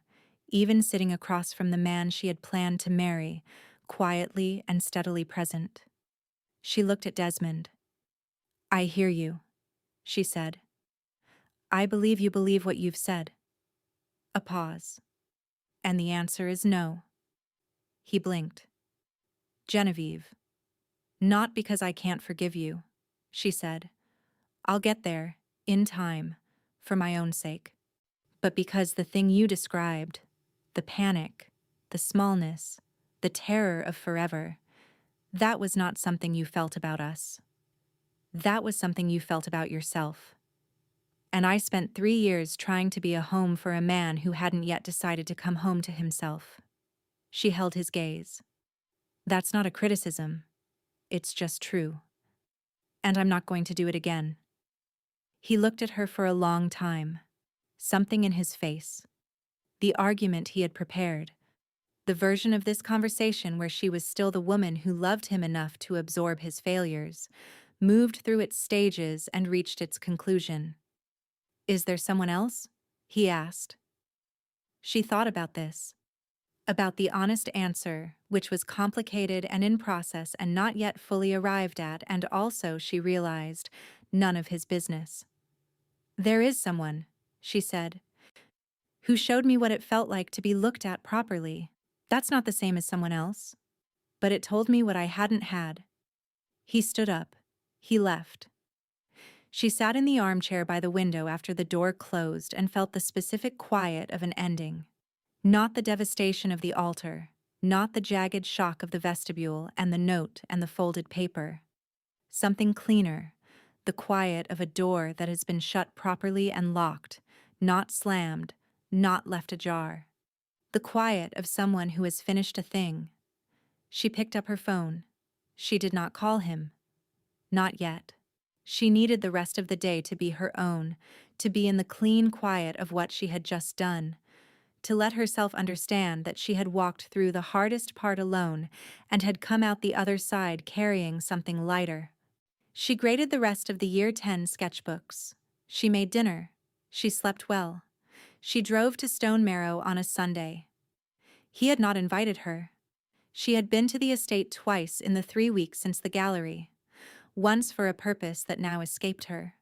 even sitting across from the man she had planned to marry, quietly and steadily present. She looked at Desmond. "I hear you," she said. "I believe you believe what you've said." A pause. And the answer is no. He blinked. Genevieve. Not because I can't forgive you, she said. I'll get there, in time, for my own sake. But because the thing you described, the panic, the smallness, the terror of forever, that was not something you felt about us. That was something you felt about yourself. And I spent 3 years trying to be a home for a man who hadn't yet decided to come home to himself. She held his gaze. That's not a criticism. It's just true. And I'm not going to do it again. He looked at her for a long time. Something in his face. The argument he had prepared. The version of this conversation where she was still the woman who loved him enough to absorb his failures, moved through its stages and reached its conclusion. Is there someone else? He asked. She thought about this. About the honest answer, which was complicated and in process and not yet fully arrived at, and also, she realized, none of his business. There is someone, she said, who showed me what it felt like to be looked at properly. That's not the same as someone else. But it told me what I hadn't had. He stood up. He left. She sat in the armchair by the window after the door closed and felt the specific quiet of an ending. Not the devastation of the altar, not the jagged shock of the vestibule and the note and the folded paper. Something cleaner, the quiet of a door that has been shut properly and locked, not slammed, not left ajar. The quiet of someone who has finished a thing. She picked up her phone. She did not call him. Not yet. She needed the rest of the day to be her own, to be in the clean quiet of what she had just done, to let herself understand that she had walked through the hardest part alone and had come out the other side carrying something lighter. She graded the rest of the Year 10 sketchbooks. She made dinner. She slept well. She drove to Stone Marrow on a Sunday. He had not invited her. She had been to the estate twice in the 3 weeks since the gallery. Once for a purpose that now escaped her.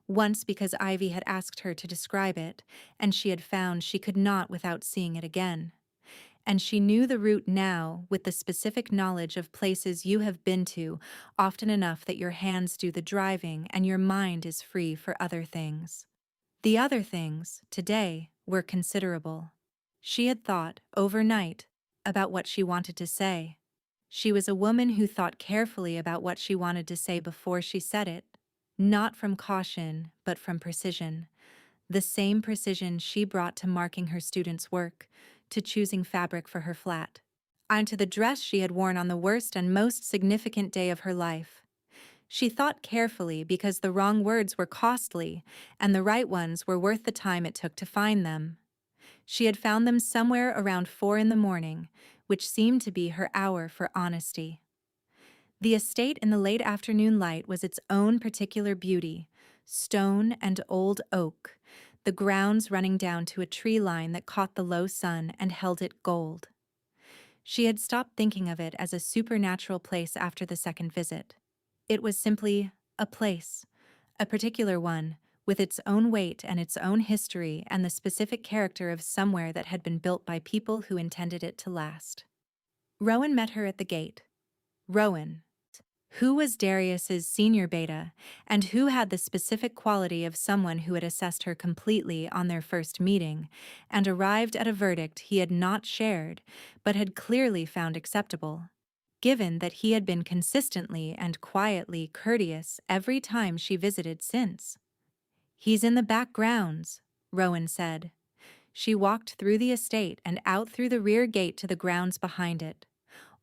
Once because Ivy had asked her to describe it, and she had found she could not without seeing it again. And she knew the route now with the specific knowledge of places you have been to often enough that your hands do the driving and your mind is free for other things. The other things, today, were considerable. She had thought, overnight, about what she wanted to say. She was a woman who thought carefully about what she wanted to say before she said it, not from caution, but from precision. The same precision she brought to marking her students' work, to choosing fabric for her flat, and to the dress she had worn on the worst and most significant day of her life. She thought carefully because the wrong words were costly, and the right ones were worth the time it took to find them. She had found them somewhere around 4 in the morning, which seemed to be her hour for honesty. The estate in the late afternoon light was its own particular beauty, stone and old oak, the grounds running down to a tree line that caught the low sun and held it gold. She had stopped thinking of it as a supernatural place after the second visit. It was simply a place, a particular one, with its own weight and its own history and the specific character of somewhere that had been built by people who intended it to last. Rowan met her at the gate. Rowan, who was Darius's senior beta, and who had the specific quality of someone who had assessed her completely on their first meeting, and arrived at a verdict he had not shared, but had clearly found acceptable, given that he had been consistently and quietly courteous every time she visited since. He's in the back grounds, Rowan said. She walked through the estate and out through the rear gate to the grounds behind it.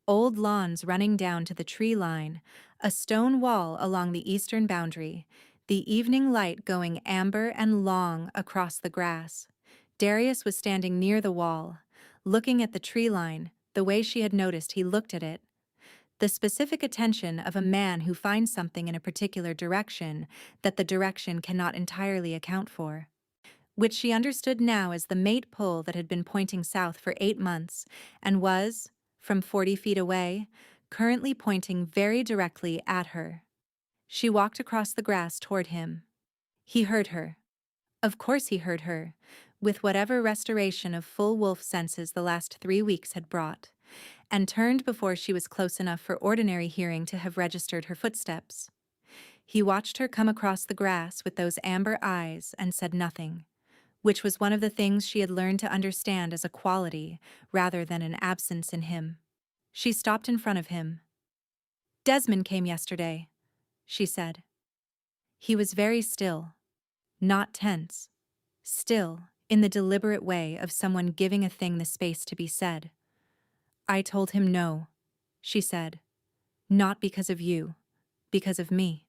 Old lawns running down to the tree line, a stone wall along the eastern boundary, the evening light going amber and long across the grass. Darius was standing near the wall, looking at the tree line, the way she had noticed he looked at it. The specific attention of a man who finds something in a particular direction that the direction cannot entirely account for, which she understood now as the mate pull that had been pointing south for 8 months and was, from 40 feet away, currently pointing very directly at her. She walked across the grass toward him. He heard her. Of course he heard her. with whatever restoration of full wolf senses the last 3 weeks had brought, and turned before she was close enough for ordinary hearing to have registered her footsteps. He watched her come across the grass with those amber eyes and said nothing, which was one of the things she had learned to understand as a quality rather than an absence in him. She stopped in front of him. "Desmond came yesterday," she said. He was very still, not tense, still, in the deliberate way of someone giving a thing the space to be said. "I told him no," she said. "Not because of you, because of me."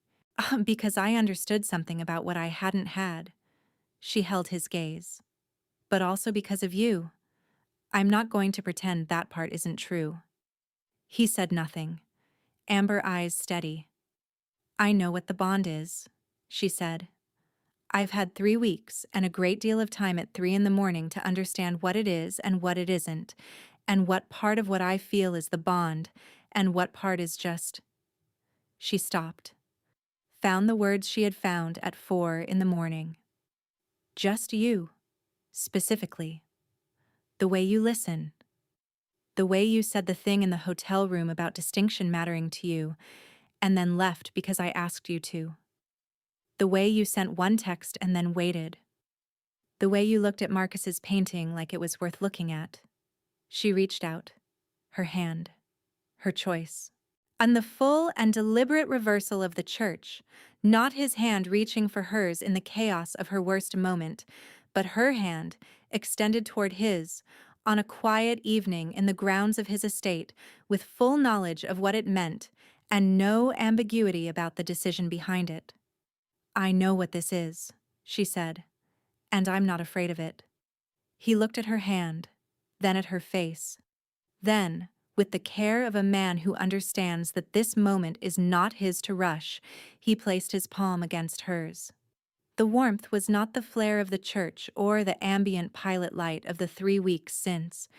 "Because I understood something about what I hadn't had." She held his gaze. "But also because of you. I'm not going to pretend that part isn't true." He said nothing, amber eyes steady. "I know what the bond is," she said. "I've had 3 weeks and a great deal of time at 3 in the morning to understand what it is and what it isn't, and what part of what I feel is the bond, and what part is just—" She stopped, found the words she had found at 4 in the morning. "Just you, specifically. The way you listen. The way you said the thing in the hotel room about distinction mattering to you, and then left because I asked you to. The way you sent one text and then waited. The way you looked at Marcus's painting like it was worth looking at." She reached out, her hand, her choice. And the full and deliberate reversal of the church, not his hand reaching for hers in the chaos of her worst moment, but her hand extended toward his, on a quiet evening in the grounds of his estate, with full knowledge of what it meant and no ambiguity about the decision behind it. "I know what this is," she said, "and I'm not afraid of it." He looked at her hand, then at her face. Then, with the care of a man who understands that this moment is not his to rush, he placed his palm against hers. The warmth was not the flare of the church or the ambient pilot light of the 3 weeks since.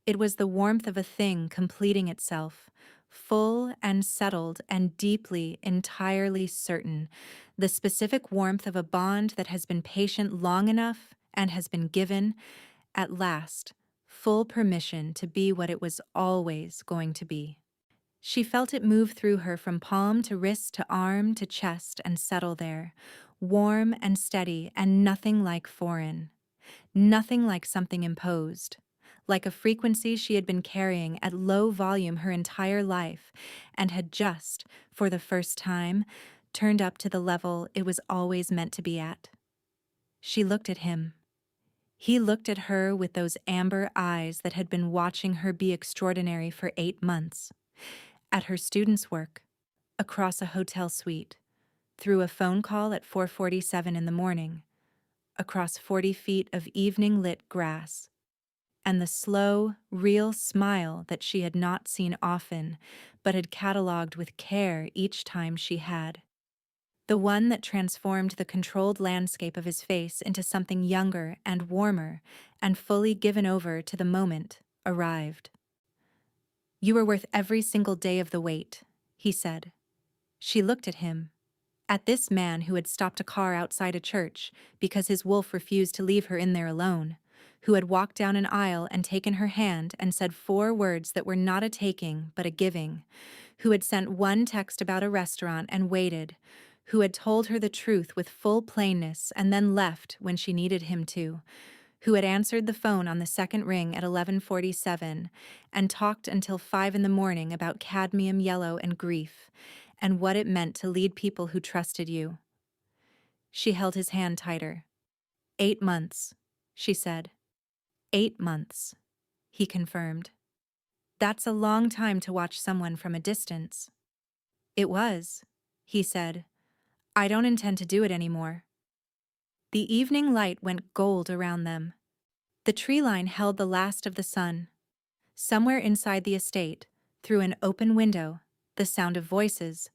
It was the warmth of a thing completing itself, full and settled and deeply, entirely certain, the specific warmth of a bond that has been patient long enough and has been given, at last, full permission to be what it was always going to be. She felt it move through her from palm to wrist to arm to chest and settle there, warm and steady and nothing like foreign. Nothing like something imposed. Like a frequency she had been carrying at low volume her entire life and had just, for the first time, turned up to the level it was always meant to be at. She looked at him. He looked at her with those amber eyes that had been watching her be extraordinary for 8 months. At her student's work, across a hotel suite, through a phone call at 4:47 in the morning, across 40 feet of evening-lit grass, and the slow, real smile that she had not seen often, but had catalogued with care each time she had. The one that transformed the controlled landscape of his face into something younger and warmer and fully given over to the moment, arrived. "You were worth every single day of the wait," he said. She looked at him, at this man who had stopped a car outside a church because his wolf refused to leave her in there alone, who had walked down an aisle and taken her hand and said 4 words that were not a taking but a giving, who had sent one text about a restaurant and waited, who had told her the truth with full plainness and then left when she needed him to, who had answered the phone on the second ring at 11:47 and talked until 5 in the morning about cadmium yellow and grief, and what it meant to lead people who trusted you. She held his hand tighter. 8 months, she said. 8 months, he confirmed. That's a long time to watch someone from a distance. It was, he said. I don't intend to do it anymore. The evening light went gold around them. The tree line held the last of the sun. Somewhere inside the estate, through an open window, the sound of voices.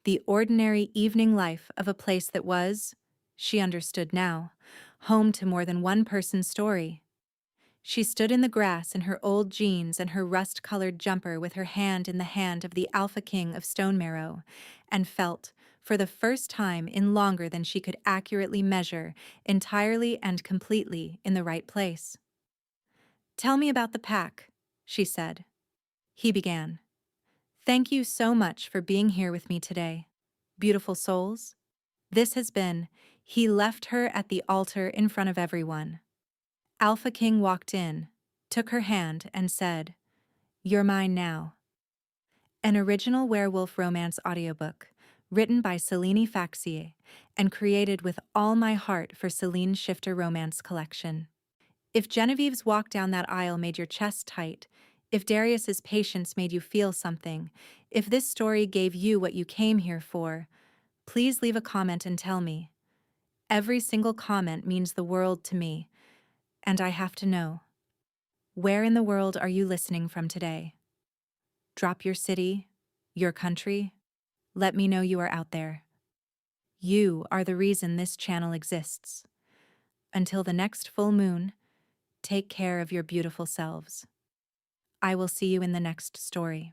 The ordinary evening life of a place that was, she understood now, home to more than one person's story. She stood in the grass in her old jeans and her rust-colored jumper with her hand in the hand of the Alpha King of Stone Marrow, and felt, for the first time in longer than she could accurately measure, entirely and completely in the right place. "Tell me about the pack," she said. He began. "Thank you so much for being here with me today, beautiful souls." This has been, he left her at the altar in front of everyone. Alpha King walked in, took her hand, and said, "You're mine now." An original werewolf romance audiobook, written by Celine Faxier and created with all my heart for Celine's Shifter Romance collection. If Genevieve's walk down that aisle made your chest tight, if Darius's patience made you feel something, if this story gave you what you came here for, please leave a comment and tell me. Every single comment means the world to me, and I have to know. Where in the world are you listening from today? Drop your city, your country. Let me know you are out there. You are the reason this channel exists. Until the next full moon, take care of your beautiful selves. I will see you in the next story.